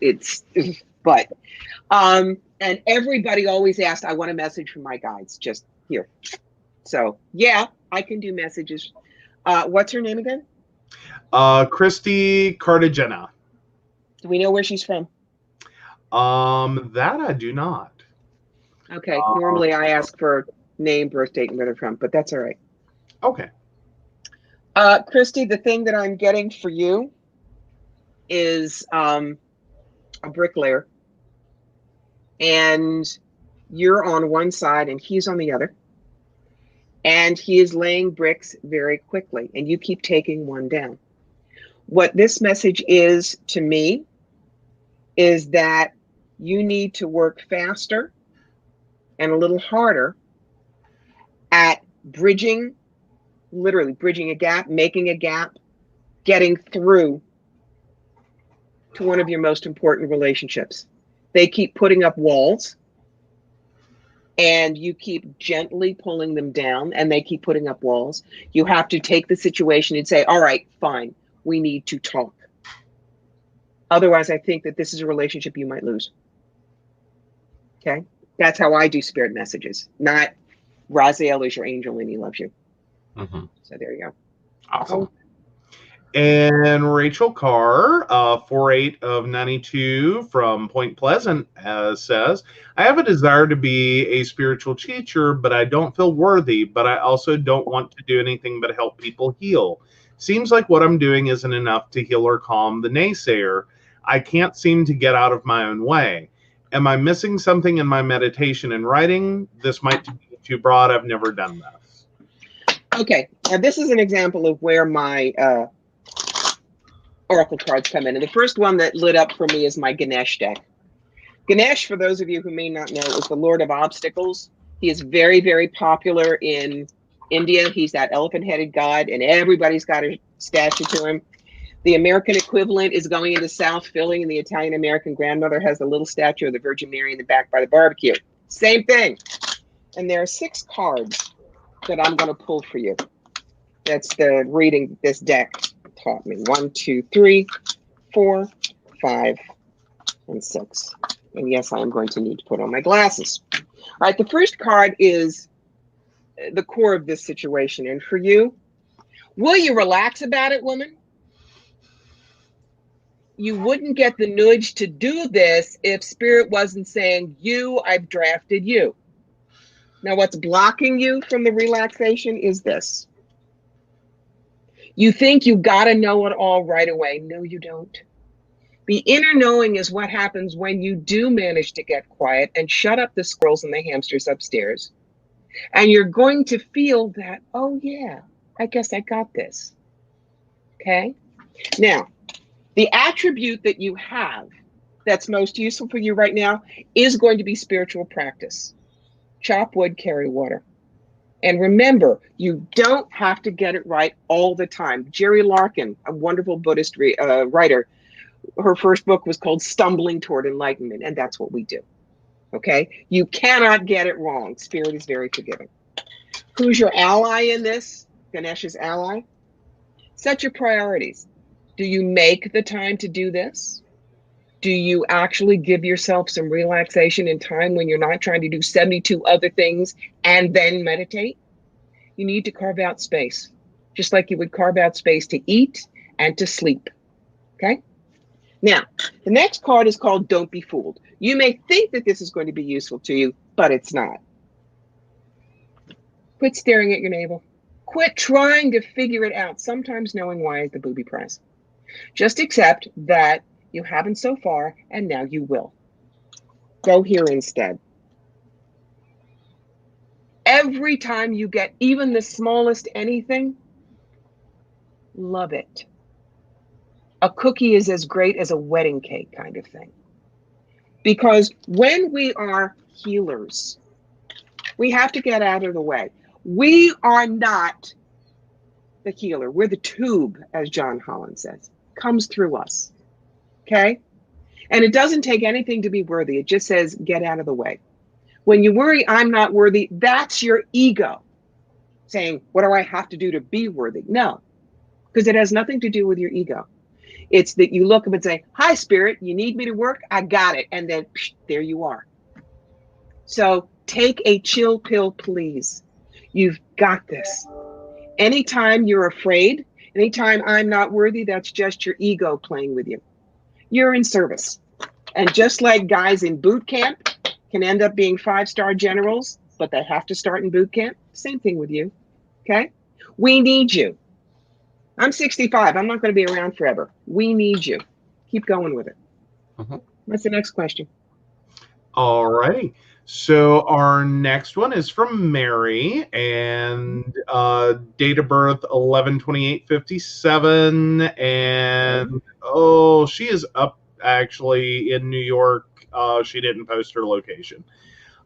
And everybody always asks, I want a message from my guides, just here. So yeah, I can do messages. What's her name again? Christy Cartagena. Do we know where she's from? That I do not. Okay, normally I ask for name, birth date, and where they're from, but that's all right. Okay. Christy, the thing that I'm getting for you is a bricklayer, and you're on one side and he's on the other, and he is laying bricks very quickly, and you keep taking one down. What this message is to me is that you need to work faster and a little harder at bridging, literally bridging a gap, making a gap, getting through to one of your most important relationships. They keep putting up walls, and you keep gently pulling them down, and they keep putting up walls. You have to take the situation and say, all right, fine, we need to talk. Otherwise, I think that this is a relationship you might lose. Okay? That's how I do spirit messages, not Raziel is your angel and he loves you. Mm-hmm. So there you go. Awesome. Oh. And Rachel Carr, 48 of 92 from Point Pleasant, says, I have a desire to be a spiritual teacher, but I don't feel worthy, but I also don't want to do anything but help people heal. Seems like what I'm doing isn't enough to heal or calm the naysayer. I can't seem to get out of my own way. Am I missing something in my meditation and writing? This might be too broad. I've never done this. Okay, now this is an example of where my oracle cards come in. And the first one that lit up for me is my Ganesh deck. Ganesh, for those of you who may not know, is the Lord of Obstacles. He is very, very popular in India. He's that elephant-headed god, and everybody's got a statue to him. The American equivalent is going into South Philly, and the Italian-American grandmother has a little statue of the Virgin Mary in the back by the barbecue. Same thing. And there are 6 cards that I'm going to pull for you. That's the reading this deck taught me. 1, 2, 3, 4, 5, and 6. And yes, I am going to need to put on my glasses. All right, the first card is the core of this situation. And for you, will you relax about it, woman? You wouldn't get the nudge to do this if Spirit wasn't saying, I've drafted you. Now, what's blocking you from the relaxation is this. You think you got to know it all right away. No, you don't. The inner knowing is what happens when you do manage to get quiet and shut up the squirrels and the hamsters upstairs. And you're going to feel that, oh yeah, I guess I got this. Okay? Now, the attribute that you have that's most useful for you right now is going to be spiritual practice. Chop wood, carry water. And remember, you don't have to get it right all the time. Jerry Larkin, a wonderful Buddhist writer, her first book was called Stumbling Toward Enlightenment, and that's what we do. Okay? You cannot get it wrong. Spirit is very forgiving. Who's your ally in this? Ganesh's ally? Set your priorities. Do you make the time to do this? Do you actually give yourself some relaxation and time when you're not trying to do 72 other things and then meditate? You need to carve out space, just like you would carve out space to eat and to sleep. Okay? Now, the next card is called Don't Be Fooled. You may think that this is going to be useful to you, but it's not. Quit staring at your navel. Quit trying to figure it out. Sometimes knowing why is the booby prize. Just accept that you haven't so far, and now you will. Go here instead. Every time you get even the smallest anything, love it. A cookie is as great as a wedding cake kind of thing. Because when we are healers, we have to get out of the way. We are not the healer. We're the tube, as John Holland says. Comes through us. Okay? And it doesn't take anything to be worthy. It just says, get out of the way. When you worry, I'm not worthy, that's your ego saying, what do I have to do to be worthy? No, because it has nothing to do with your ego. It's that you look up and say, hi, Spirit, you need me to work? I got it. And then there you are. So take a chill pill, please. You've got this. Anytime you're afraid, anytime I'm not worthy, that's just your ego playing with you. You're in service. And just like guys in boot camp can end up being 5-star generals, but they have to start in boot camp, same thing with you. Okay? We need you. I'm 65. I'm not going to be around forever. We need you. Keep going with it. What's the next question? All righty. So our next one is from Mary, and date of birth 11/28/57, and she is up actually in New York. She didn't post her location.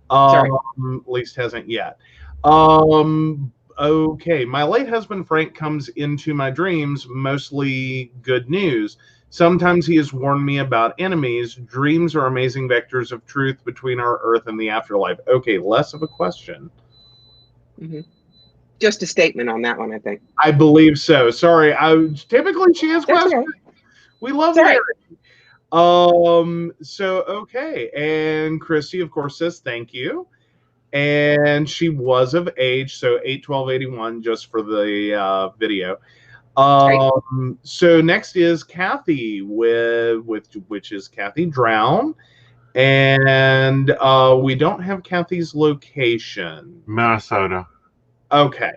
Sorry. At least hasn't yet. Okay, my late husband Frank comes into my dreams, mostly good news. Sometimes he has warned me about enemies. Dreams are amazing vectors of truth between our earth and the afterlife. Okay, less of a question. Mm-hmm. Just a statement on that one, I think. I believe so. Sorry, typically she has questions. Okay. We love Mary. Okay, and Christy, of course, says thank you. And she was of age, so 8/12/81, just for the video. So next is Kathy which is Kathy Drown, and we don't have Kathy's location. Minnesota. Okay.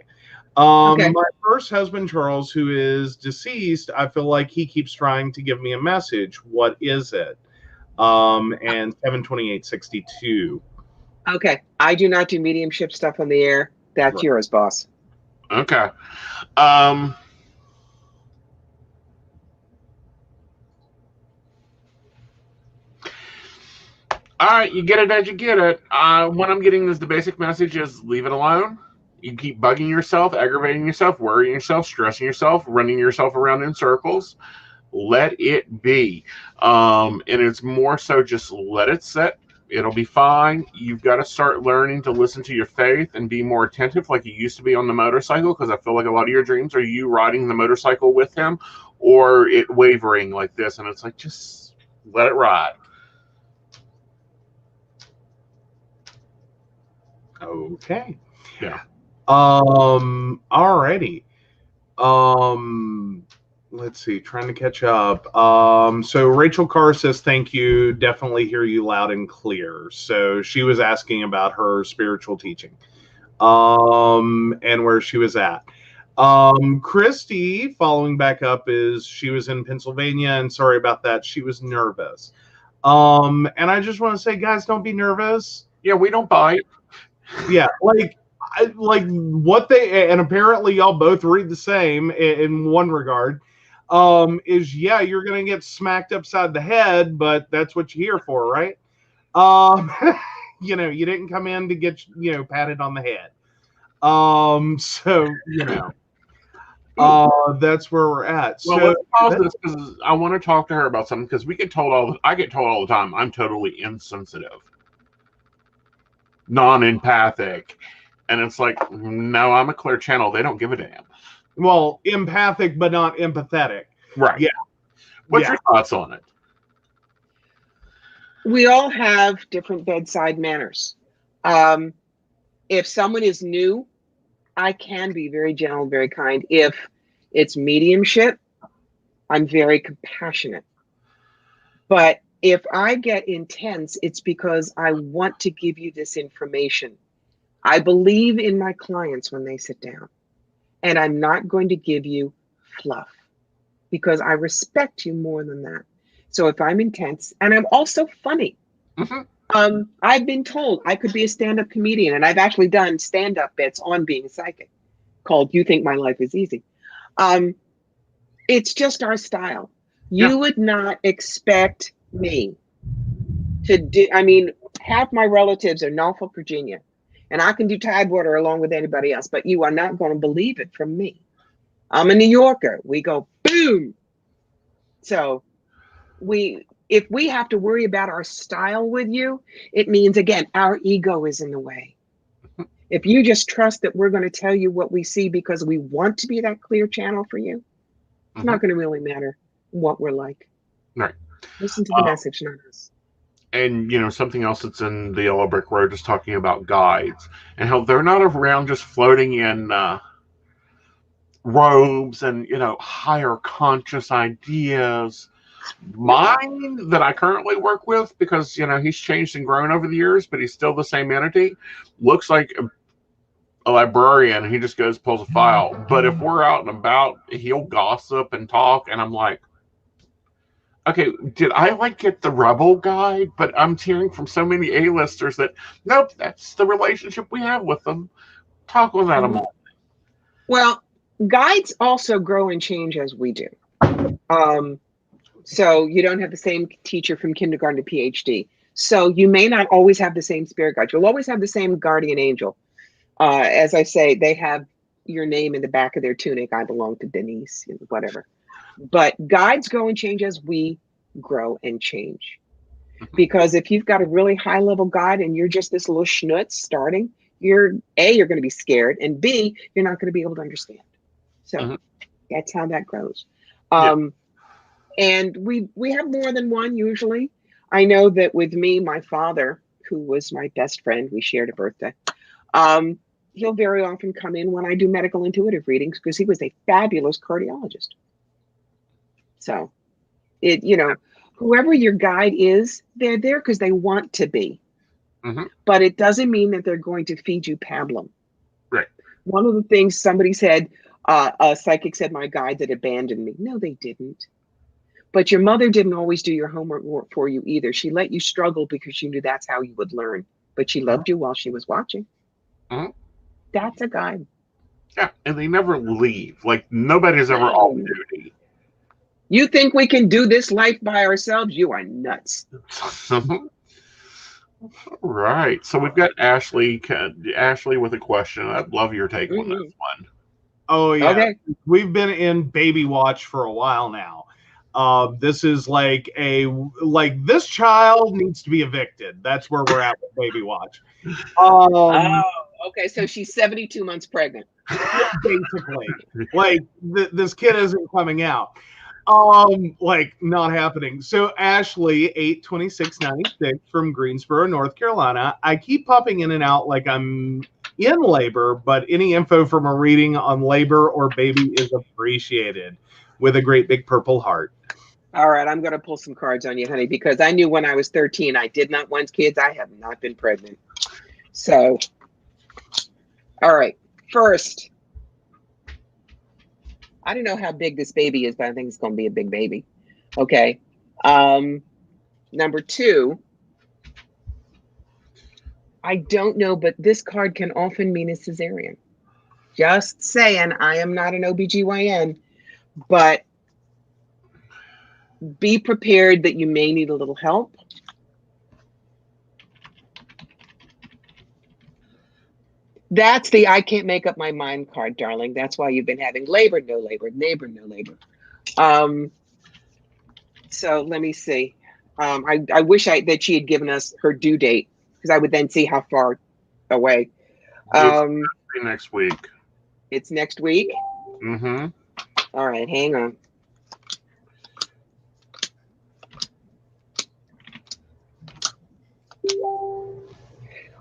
My first husband Charles, who is deceased, I feel like he keeps trying to give me a message. What is it? And 7/28/62. Okay. I do not do mediumship stuff on the air. That's yours, boss. Okay. All right, you get it as you get it. What I'm getting is the basic message is leave it alone. You keep bugging yourself, aggravating yourself, worrying yourself, stressing yourself, running yourself around in circles. Let it be. And it's more so just let it sit. It'll be fine. You've got to start learning to listen to your faith and be more attentive like you used to be on the motorcycle, because I feel like a lot of your dreams are you riding the motorcycle with him or it wavering like this. And it's like, just let it ride. Okay. Yeah. Alrighty. Let's see, trying to catch up. So Rachel Carr says, thank you. Definitely hear you loud and clear. So she was asking about her spiritual teaching. And where she was at. Christy, following back up, is she was in Pennsylvania, and sorry about that. She was nervous. And I just want to say, guys, don't be nervous. Yeah, we don't bite. Yeah, like what they, and apparently y'all both read the same in one regard, is you're gonna get smacked upside the head, but that's what you're here for, right? You didn't come in to get patted on the head. So that's where we're at. Well, so let's pause this because I want to talk to her about something, because I get told all the time I'm totally insensitive, non-empathic, and it's like, no, I'm a clear channel. They don't give a damn. Well, empathic but not empathetic. Right. Yeah. What's your thoughts on it? We all have different bedside manners. If someone is new, I can be very gentle, very kind. If it's mediumship, I'm very compassionate. But if I get intense, it's because I want to give you this information. I believe in my clients when they sit down, and I'm not going to give you fluff because I respect you more than that. So if I'm intense, and I'm also funny, I've been told I could be a stand-up comedian, and I've actually done stand-up bits on being psychic called You Think My Life Is Easy. It's just our style. You would not expect me to do, half my relatives are Norfolk, Virginia, and I can do Tidewater along with anybody else, but you are not going to believe it from me. I'm a New Yorker. We go boom. So if we have to worry about our style with you, it means, again, our ego is in the way. If you just trust that we're going to tell you what we see because we want to be that clear channel for you, it's not going to really matter what we're like. Right. Listen to the message, not us. And, something else that's in the Yellow Brick Road is talking about guides and how they're not around just floating in robes and, higher conscious ideas. Mine that I currently work with, because, he's changed and grown over the years, but he's still the same entity, looks like a librarian. He just goes, pulls a file. But if we're out and about, he'll gossip and talk. And I'm like, okay, did I like get the Rebel guide? But I'm hearing from so many A-listers that nope, that's the relationship we have with them. Talk on that a moment. Well, guides also grow and change as we do. So you don't have the same teacher from kindergarten to PhD. So you may not always have the same spirit guide. You'll always have the same guardian angel. As I say, they have your name in the back of their tunic. I belong to Denise, whatever. But guides grow and change as we grow and change. Because if you've got a really high level guide and you're just this little schnutz starting, you're going to be scared, and B, you're not going to be able to understand. So that's how that grows. And we have more than one usually. I know that with me, my father, who was my best friend, we shared a birthday. He'll very often come in when I do medical intuitive readings because he was a fabulous cardiologist. So whoever your guide is, they're there because they want to be. But it doesn't mean that they're going to feed you pablum. Right. One of the things somebody said, a psychic said, my guides had abandoned me. No, they didn't. But your mother didn't always do your homework for you either. She let you struggle because she knew that's how you would learn. But she loved you while she was watching. That's a guide. Yeah, and they never leave. Like, nobody's ever off duty. You think we can do this life by ourselves? You are nuts. All right. So we've got Ashley with a question. I'd love your take on this one. Oh, yeah. Okay. We've been in baby watch for a while now. This is this child needs to be evicted. That's where we're at with baby watch. Okay. So she's 72 months pregnant. Basically. This kid isn't coming out. Not happening. So Ashley, 8/26/96 from Greensboro, North Carolina. I keep popping in and out like I'm in labor, but any info from a reading on labor or baby is appreciated. With a great big purple heart. All right, I'm going to pull some cards on you, honey, because I knew when I was 13, I did not want kids. I have not been pregnant. So, all right, first, I don't know how big this baby is, but I think it's going to be a big baby. Okay. Number two, I don't know, but this card can often mean a cesarean. Just saying, I am not an OBGYN, but be prepared that you may need a little help. That's the I can't make up my mind card, darling. That's why you've been having labor, no labor, neighbor, no labor. So let me see. I wish that she had given us her due date because I would then see how far away. It's next week. It's next week? Mm-hmm. All right, hang on.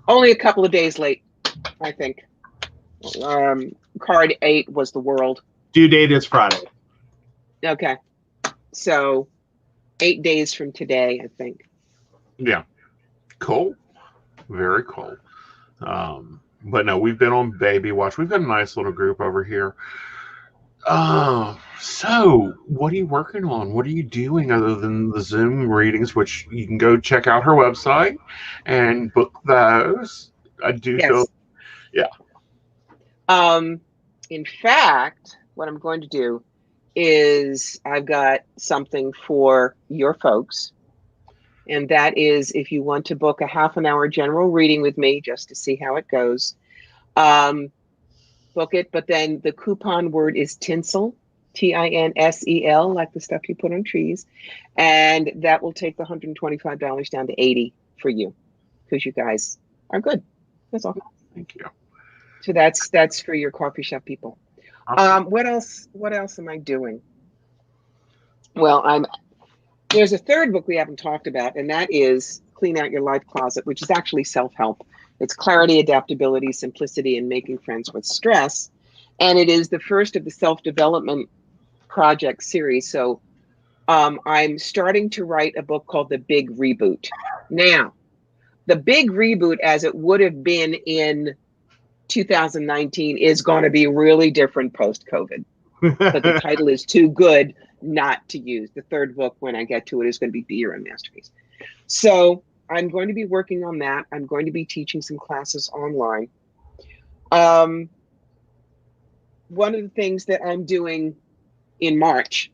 Only a couple of days late, I think. Card 8 was the world. Due date is Friday. Okay. So 8 days from today, I think. Yeah. Cool. Very cool. But no, we've been on baby watch. We've got a nice little group over here. So what are you working on? What are you doing other than the Zoom readings, which you can go check out her website and book those? I do feel, yeah. In fact, what I'm going to do is I've got something for your folks. And that is if you want to book a half an hour general reading with me just to see how it goes, book it. But then the coupon word is tinsel, TINSEL, like the stuff you put on trees. And that will take the $125 down to $80 for you because you guys are good. That's all. Thank you. So that's for your coffee shop people. Awesome. What else am I doing? Well, there's a third book we haven't talked about, and that is Clean Out Your Life Closet, which is actually self-help. It's clarity, adaptability, simplicity, and making friends with stress. And it is the first of the self-development project series. So I'm starting to write a book called The Big Reboot. Now, the big reboot, as it would have been in 2019, is going to be really different post-COVID. but the title is too good not to use. The third book, when I get to it, is going to be Be Your Own Masterpiece. So I'm going to be working on that. I'm going to be teaching some classes online. One of the things that I'm doing in March,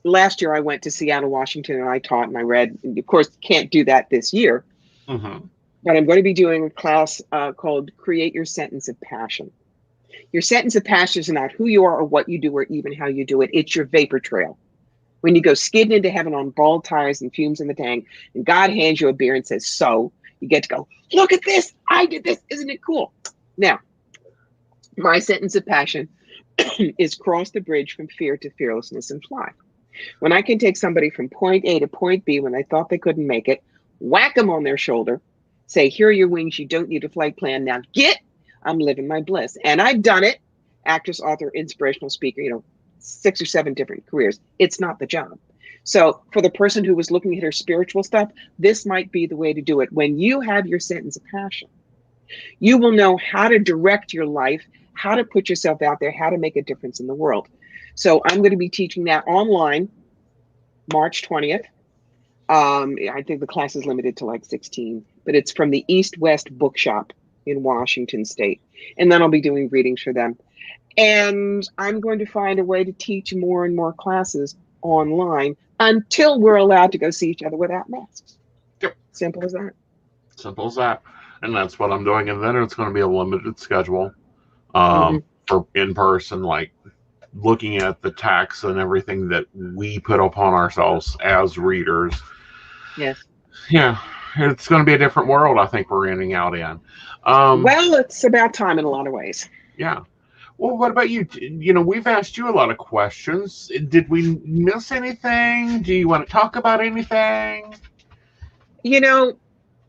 last year I went to Seattle, Washington, and I taught and I read. And of course, can't do that this year. Mm-hmm. But I'm going to be doing a class called Create Your Sentence of Passion. Your sentence of passion is not who you are or what you do or even how you do it. It's your vapor trail. When you go skidding into heaven on bald tires and fumes in the tank, and God hands you a beer and says, so, you get to go, look at this. I did this. Isn't it cool? Now, my sentence of passion is cross the bridge from fear to fearlessness and fly. When I can take somebody from point A to point B when they thought they couldn't make it, whack them on their shoulder, say, here are your wings. You don't need a flight plan. Now get, I'm living my bliss. And I've done it. Actress, author, inspirational speaker, 6 or 7 different careers. It's not the job. So for the person who was looking at her spiritual stuff, this might be the way to do it. When you have your sentence of passion, you will know how to direct your life, how to put yourself out there, how to make a difference in the world. So I'm going to be teaching that online March 20th. I think the class is limited to like 16, but it's from the East West Bookshop in Washington State. And then I'll be doing readings for them. And I'm going to find a way to teach more and more classes online until we're allowed to go see each other without masks. Yep. Simple as that. Simple as that. And that's what I'm doing. And then it's going to be a limited schedule for in-person, like looking at the tax and everything that we put upon ourselves as readers. Yes. Yeah. It's going to be a different world, I think, we're ending out in. Well, it's about time in a lot of ways. Yeah. Well, what about you? We've asked you a lot of questions. Did we miss anything? Do you want to talk about anything?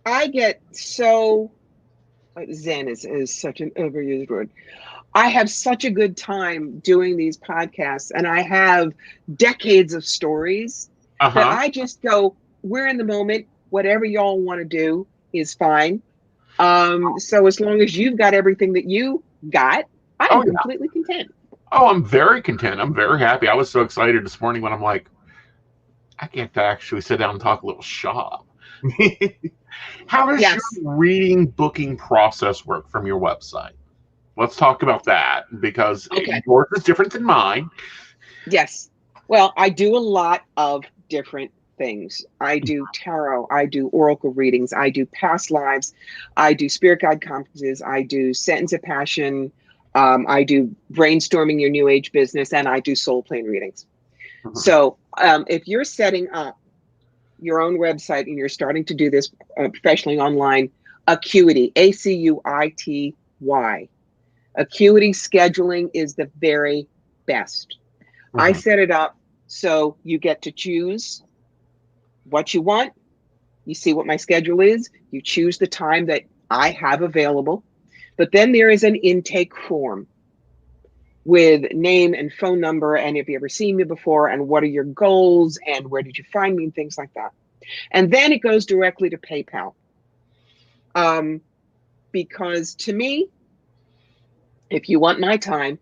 I get so zen is such an overused word. I have such a good time doing these podcasts, and I have decades of stories that I just go, we're in the moment. Whatever y'all want to do is fine. So as long as you've got everything that you got, I'm completely content. Oh, I'm very content. I'm very happy. I was so excited this morning when I'm like, I get to actually sit down and talk a little shop. How does your reading booking process work from your website? Let's talk about that, because yours is different than mine. Yes. Well, I do a lot of different things. I do tarot, I do oracle readings, I do past lives, I do spirit guide conferences, I do sentence of passion, I do brainstorming your new age business, and I do soul plane readings. So if you're setting up your own website and you're starting to do this professionally online, Acuity, Acuity, Acuity scheduling is the very best. I set it up so you get to choose what you want. You see what my schedule is. You choose the time that I have available. But then there is an intake form with name and phone number, and if you ever seen me before, and what are your goals, and where did you find me, and things like that. And then it goes directly to PayPal. Because to me, if you want my time,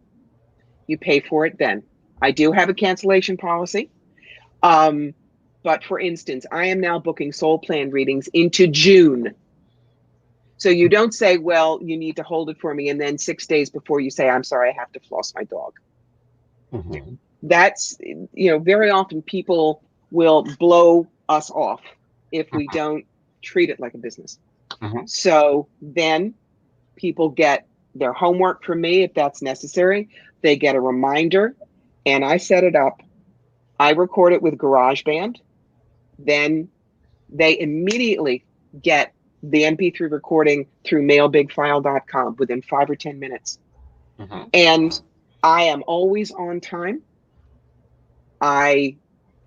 you pay for it then. I do have a cancellation policy. But for instance, I am now booking soul plan readings into June. So you don't say, well, you need to hold it for me, and then 6 days before you say, I'm sorry, I have to floss my dog. That's, very often people will blow us off if we don't treat it like a business. So then people get their homework from me if that's necessary. They get a reminder, and I set it up. I record it with GarageBand. Then they immediately get the MP3 recording through mailbigfile.com within 5 or 10 minutes. And I am always on time. I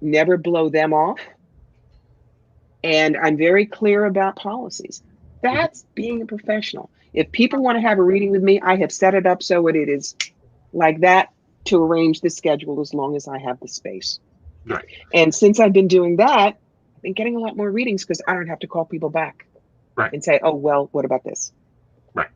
never blow them off. And I'm very clear about policies. That's being a professional. If people want to have a reading with me, I have set it up so it is like that to arrange the schedule as long as I have the space. Right. And since I've been doing that, I've been getting a lot more readings because I don't have to call people back and say, oh, well, what about this? Right.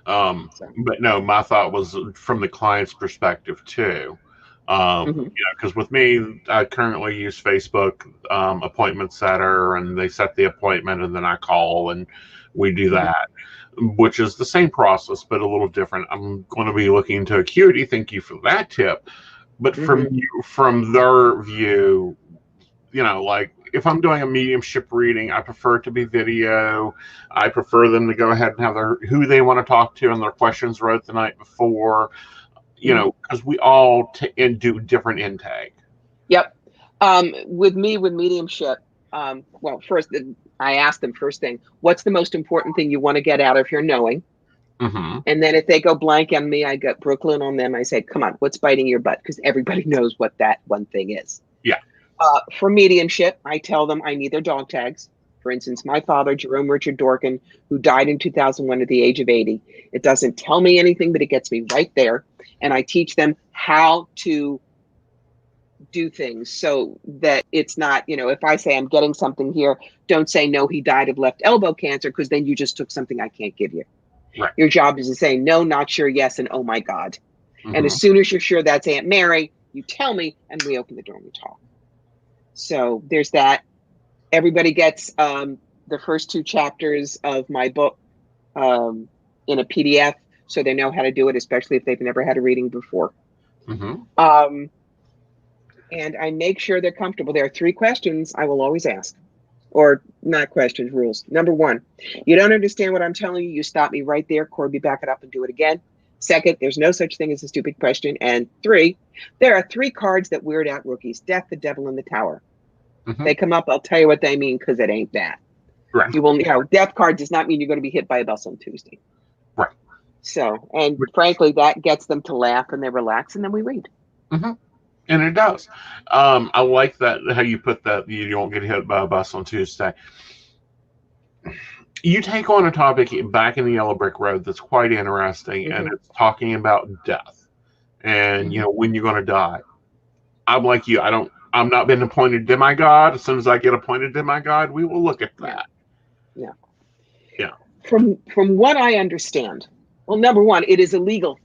But no, my thought was from the client's perspective too. Because with me, I currently use Facebook appointment setter, and they set the appointment, and then I call and we do that, which is the same process but a little different. I'm going to be looking into Acuity. Thank you for that tip. But from their view, like if I'm doing a mediumship reading, I prefer it to be video. I prefer them to go ahead and have who they want to talk to and their questions wrote the night before. Because we all do different intake. Yep. With me, with mediumship, well, first, I ask them first thing, what's the most important thing you want to get out of your knowing? And then if they go blank on me, I get Brooklyn on them. I say, come on, what's biting your butt? Because everybody knows what that one thing is. Yeah. For mediumship, I tell them I need their dog tags. For instance, my father, Jerome Richard Dorkin, who died in 2001 at the age of 80. It doesn't tell me anything, but it gets me right there. And I teach them how to do things so that it's not, if I say I'm getting something here, don't say, no, he died of left elbow cancer, because then you just took something I can't give you. Right. Your job is to say, no, not sure, yes, and oh my God. And as soon as you're sure that's Aunt Mary, you tell me, and we open the door and we talk. So there's that. Everybody gets the first 2 chapters of my book in a PDF, so they know how to do it, especially if they've never had a reading before. And I make sure they're comfortable. There are 3 questions I will always ask, or not questions, rules. Number 1, you don't understand what I'm telling you, you stop me right there, Corbie, back it up and do it again. Second, there's no such thing as a stupid question. And 3, there are 3 cards that weird out rookies: Death, the Devil, and the Tower. They come up, I'll tell you what they mean, because it ain't that. Right. You will, death card does not mean you're going to be hit by a bus on Tuesday. Right. So, and frankly, that gets them to laugh and they relax, and then we read. And it does. I like that, how you put that, you don't get hit by a bus on Tuesday. You take on a topic back in the Yellow Brick Road that's quite interesting, and it's talking about death and, when you're going to die. I'm like you. I'm not been appointed demigod. As soon as I get appointed demigod, we will look at that. Yeah. From what I understand, well, number 1, it is illegal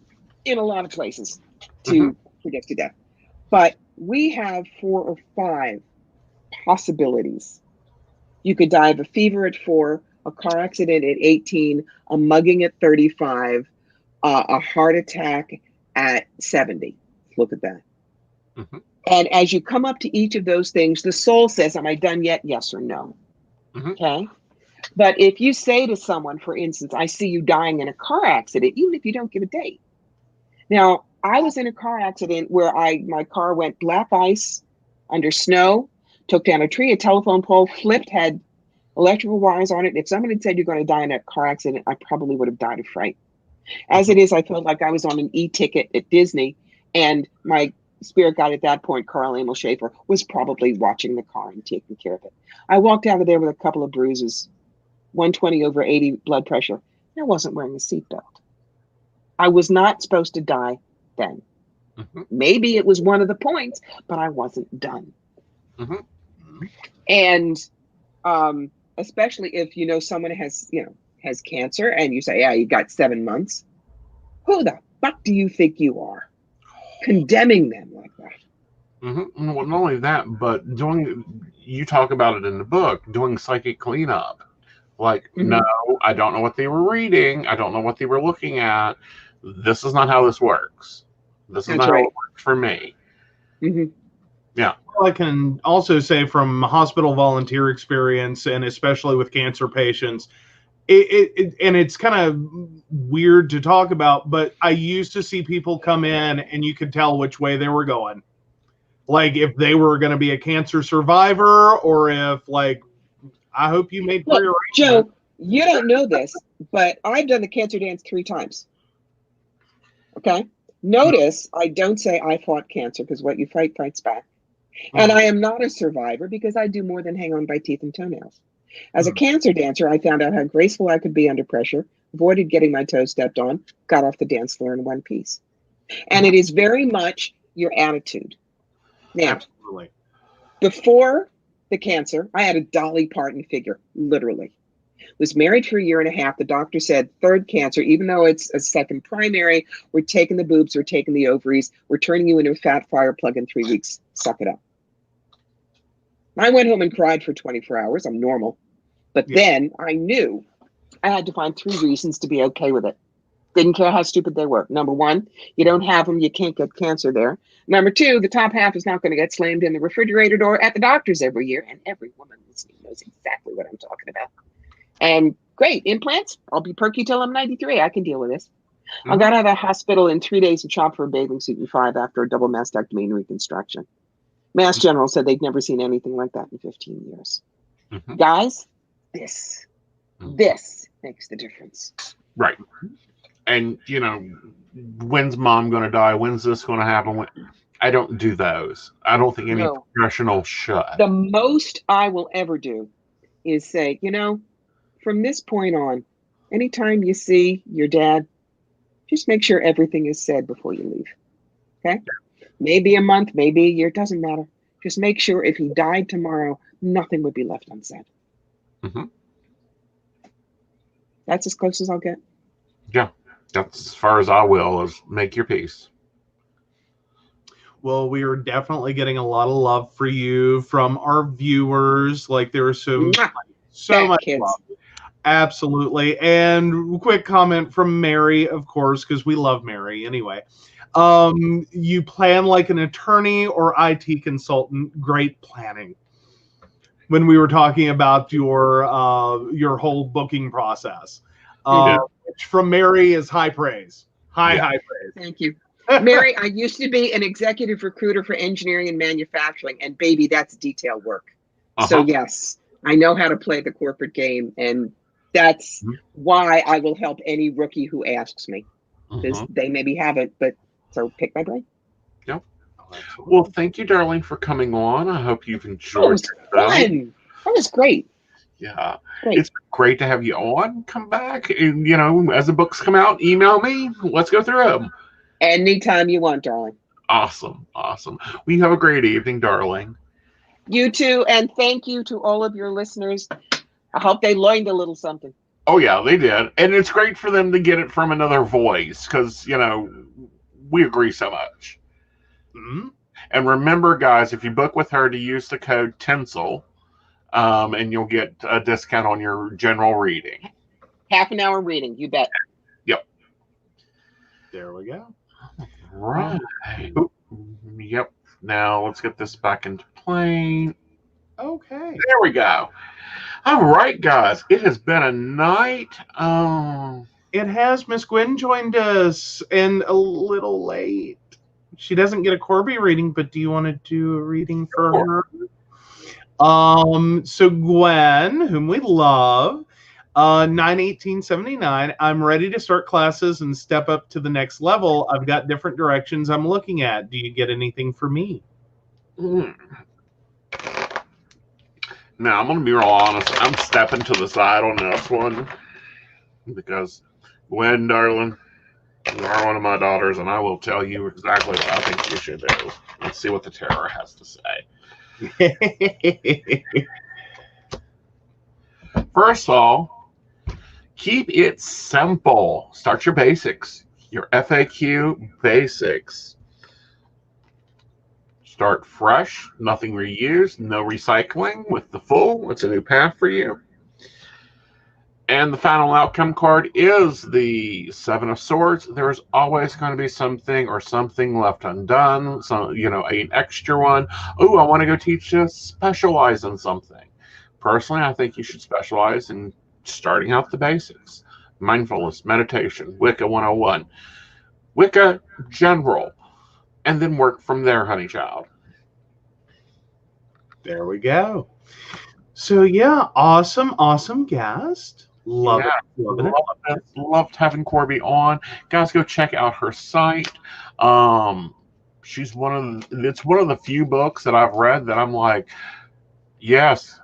in a lot of places to predict death. But we have 4 or 5 possibilities. You could die of a fever at 4, a car accident at 18, a mugging at 35, a heart attack at 70. Look at that. And as you come up to each of those things, the soul says, am I done yet? Yes or no. Okay. But if you say to someone, for instance, I see you dying in a car accident, even if you don't give a date. Now, I was in a car accident where my car went black ice under snow, took down a tree, a telephone pole, flipped, had electrical wires on it. If someone had said you're going to die in a car accident, I probably would have died of fright. As it is, I felt like I was on an e-ticket at Disney, and my spirit guide at that point, Carl Emil Schaefer, was probably watching the car and taking care of it. I walked out of there with a couple of bruises, 120/80 blood pressure, and I wasn't wearing a seatbelt. I was not supposed to die then. Maybe it was one of the points, but I wasn't done. And especially if someone has cancer and you say, yeah, you got 7 months. Who the fuck do you think you are? Condemning them like that. Well, not only that, but you talk about it in the book, doing psychic cleanup. Like, no, I don't know what they were reading. I don't know what they were looking at. This is not how this works. This is not how it works for me. Yeah. I can also say from hospital volunteer experience, and especially with cancer patients, and it's kind of weird to talk about, but I used to see people come in and you could tell which way they were going. Like if they were going to be a cancer survivor, or if I hope you made Look, Joe, you don't know this, but I've done the cancer dance 3 times. Okay. Notice I don't say I fought cancer, because what you fight fights back. And I am not a survivor because I do more than hang on by teeth and toenails. As a cancer dancer, I found out how graceful I could be under pressure, avoided getting my toes stepped on, got off the dance floor in one piece. And it is very much your attitude. Now, absolutely. Before the cancer, I had a Dolly Parton figure, literally. Was married for a year and a half. The doctor said third cancer, even though it's a second primary, we're taking the boobs, we're taking the ovaries, we're turning you into a fat fire plug in 3 weeks. Suck it up. I went home and cried for 24 hours. I'm normal. But then I knew I had to find 3 reasons to be okay with it. Didn't care how stupid they were. Number 1, you don't have them, you can't get cancer there. Number 2, the top half is not going to get slammed in the refrigerator door at the doctor's every year. And every woman listening knows exactly what I'm talking about. And great, implants. I'll be perky till I'm 93. I can deal with this. I got out of the hospital in 3 days and shopped for a bathing suit in 5 after a double mastectomy and reconstruction. Mass General said they'd never seen anything like that in 15 years. Guys, this makes the difference. Right. And, you know, when's mom going to die? When's this going to happen? I don't do those. I don't think any professional should. The most I will ever do is say, you know, from this point on, anytime you see your dad, just make sure everything is said before you leave. Okay? Maybe a month, maybe a year, doesn't matter. Just make sure if he died tomorrow, nothing would be left unsaid. That's as close as I'll get. Yeah, that's as far as I will, is make your peace. Well, we are definitely getting a lot of love for you from our viewers. Like, there was so much love. Absolutely. And quick comment from Mary, of course, because we love Mary anyway. You plan like an attorney or IT consultant. Great planning. When we were talking about your whole booking process, which from Mary is high praise. High praise. Thank you. Mary, I used to be an executive recruiter for engineering and manufacturing, and baby, that's detail work. So yes, I know how to play the corporate game, and that's why I will help any rookie who asks me, because they maybe haven't, but so pick my brain. Yep. Well, thank you, darling, for coming on. I hope you've enjoyed it. Fun. That was great. Yeah. It's great to have you on. Come back, and you know, as the books come out, email me. Let's go through them. Anytime you want, darling. Awesome. Well, you have a great evening, darling. You too, and thank you to all of your listeners. I hope they learned a little something. Oh, yeah, they did. And it's great for them to get it from another voice because, you know, we agree so much. And remember, guys, if you book with her, to use the code TINSEL, and you'll get a discount on your general reading. Half an hour reading, you bet. Yep. There we go. Right. Yep. Now let's get this back into plane. Okay. There we go. All right, guys. It has been a night. It has. Miss Gwen joined us, and a little late. She doesn't get a Corbie reading, but do you want to do a reading for her? So Gwen, whom we love, 9/18/79. I'm ready to start classes and step up to the next level. I've got different directions I'm looking at. Do you get anything for me? Now, I'm going to be real honest. I'm stepping to the side on this one because, Gwen, darling, you are one of my daughters, and I will tell you exactly what I think you should do. Let's see what the tarot has to say. First of all, keep it simple. Start your basics. Your FAQ basics. Start fresh, nothing reused, no recycling with the full. It's a new path for you. And the final outcome card is the Seven of Swords. There's always going to be something or something left undone. So, you know, an extra one. Oh, I want to go teach this. Specialize in something. Personally, I think you should specialize in starting out the basics. Mindfulness, meditation, Wicca 101. Wicca General. And then work from there, honey child. There we go. So, yeah, awesome guest. Loved it. Loved having Corbie on. Guys, go check out her site. It's one of the few books that I've read that I'm like, yes,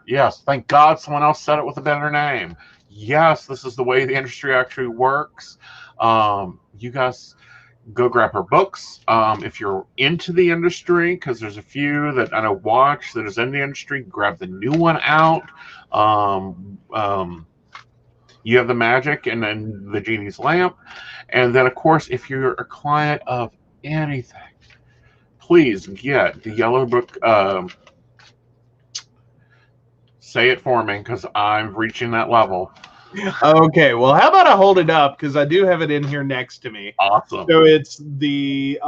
thank God someone else said it with a better name. Yes, this is the way the industry actually works. You guys go grab her books. If you're into the industry, because there's a few that I know watch that is in the industry, grab the new one out. You have the magic and then the genie's lamp. And then, of course, if you're a client of anything, please get the yellow book. Say it for me, because I'm reaching that level. Okay, well, how about I hold it up, because I do have it in here next to me. Awesome. So it's the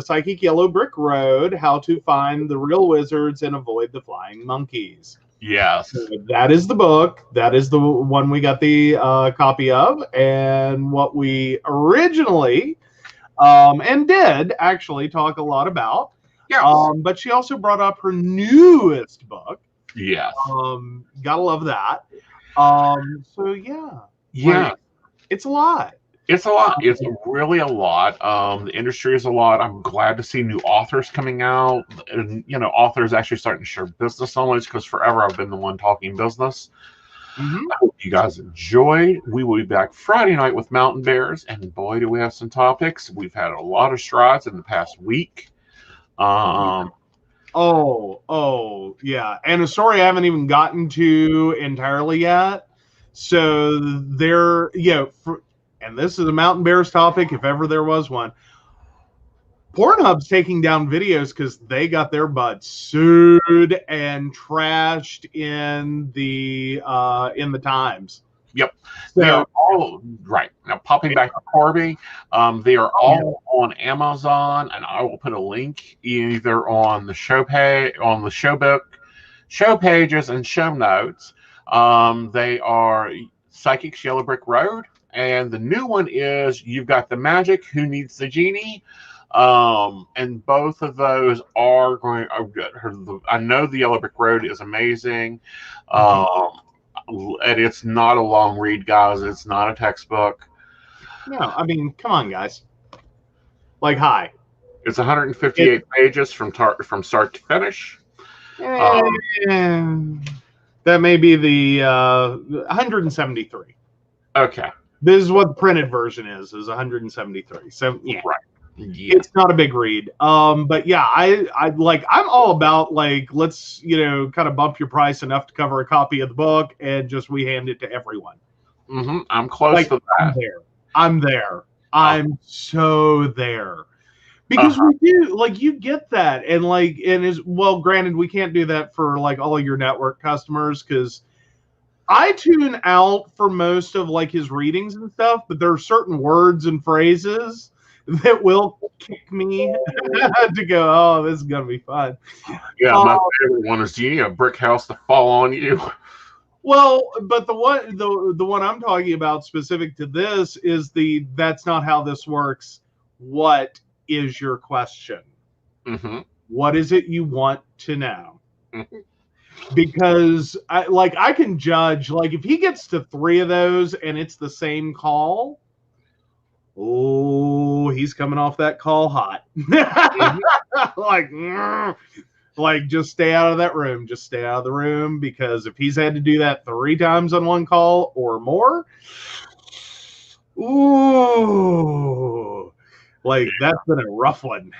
Psychic Yellow Brick Road: How to Find the Real Wizards and Avoid the Flying Monkeys. Yes. So that is the book. That is the one we got the copy of, and what we originally and did actually talk a lot about. Yes. But she also brought up her newest book. Yes. Gotta love that. So yeah. Yeah. Like, it's a lot. It's a lot. It's really a lot. The industry is a lot. I'm glad to see new authors coming out, and authors actually starting to share business knowledge, because forever I've been the one talking business. I hope you guys enjoyed. We will be back Friday night with Mountain Bears, and boy, do we have some topics. We've had a lot of strides in the past week. Oh, yeah. And a story I haven't even gotten to entirely yet. So there, and this is a Mountain Bears topic, if ever there was one. Pornhub's taking down videos because they got their butts sued and trashed in the Times. Yep. So, they are all right now. Popping back to Corbie, they are all on Amazon, and I will put a link either on the show page, on the show book, show pages, and show notes. They are Psychic Yellow Brick Road, and the new one is You've Got the Magic. Who Needs the Genie? And both of those are going. I know the Yellow Brick Road is amazing. And it's not a long read, guys. It's not a textbook. No, I mean, come on, guys. Like, hi. It's 158 pages from start to finish. That may be the 173. Okay. This is what the printed version is 173. So, yeah. Right. Yeah. It's not a big read. But yeah, I'm all about, like, let's, kind of bump your price enough to cover a copy of the book, and just we hand it to everyone. I'm close to that. I'm there. I'm so there. Because we do, like, you get that. And granted, we can't do that for, like, all your network customers, because I tune out for most of, like, his readings and stuff, but there are certain words and phrases that will kick me to go, oh, this is going to be fun. Yeah, my favorite one is, do you need a brick house to fall on you? Well, but the one I'm talking about specific to this is that's not how this works. What is your question? What is it you want to know? Because I can judge, like, if he gets to 3 of those and it's the same call, oh, he's coming off that call hot. Like, just stay out of that room. Just stay out of the room, because if he's had to do that 3 times on one call or more, ooh, like, that's been a rough one.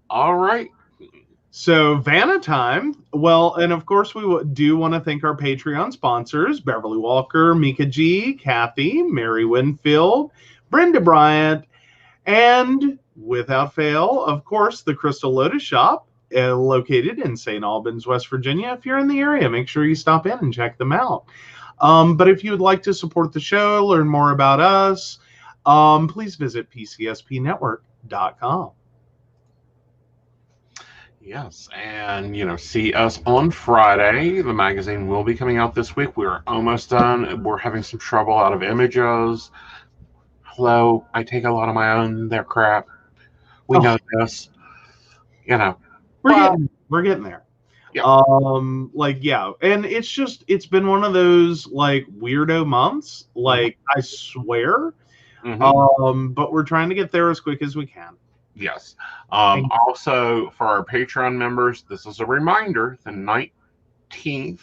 All right. So, Vanna time. Well, and of course, we do want to thank our Patreon sponsors: Beverly Walker, Mika G, Kathy, Mary Winfield, Brenda Bryant, and without fail, of course, the Crystal Lotus Shop, located in St. Albans, West Virginia. If you're in the area, make sure you stop in and check them out. But if you would like to support the show, learn more about us, please visit PCSPnetwork.com. Yes, and see us on Friday. The magazine will be coming out this week. We're almost done. We're having some trouble out of images. Hello, I take a lot of my own their crap. We know this. We're getting there. Yeah. And it's been one of those, like, weirdo months. Like, I swear. But we're trying to get there as quick as we can. Yes. Also, for our Patreon members, this is a reminder: the 19th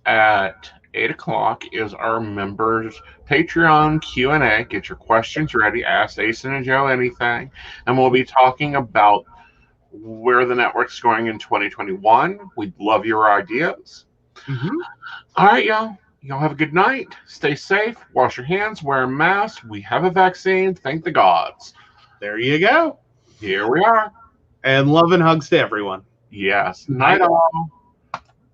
at 8 o'clock is our members' Patreon Q&A. Get your questions ready. Ask Aeson and Joe anything. And we'll be talking about where the network's going in 2021. We'd love your ideas. All right, y'all. Y'all have a good night. Stay safe. Wash your hands. Wear a mask. We have a vaccine. Thank the gods. There you go. Here we are. And love and hugs to everyone. Yes. Night all.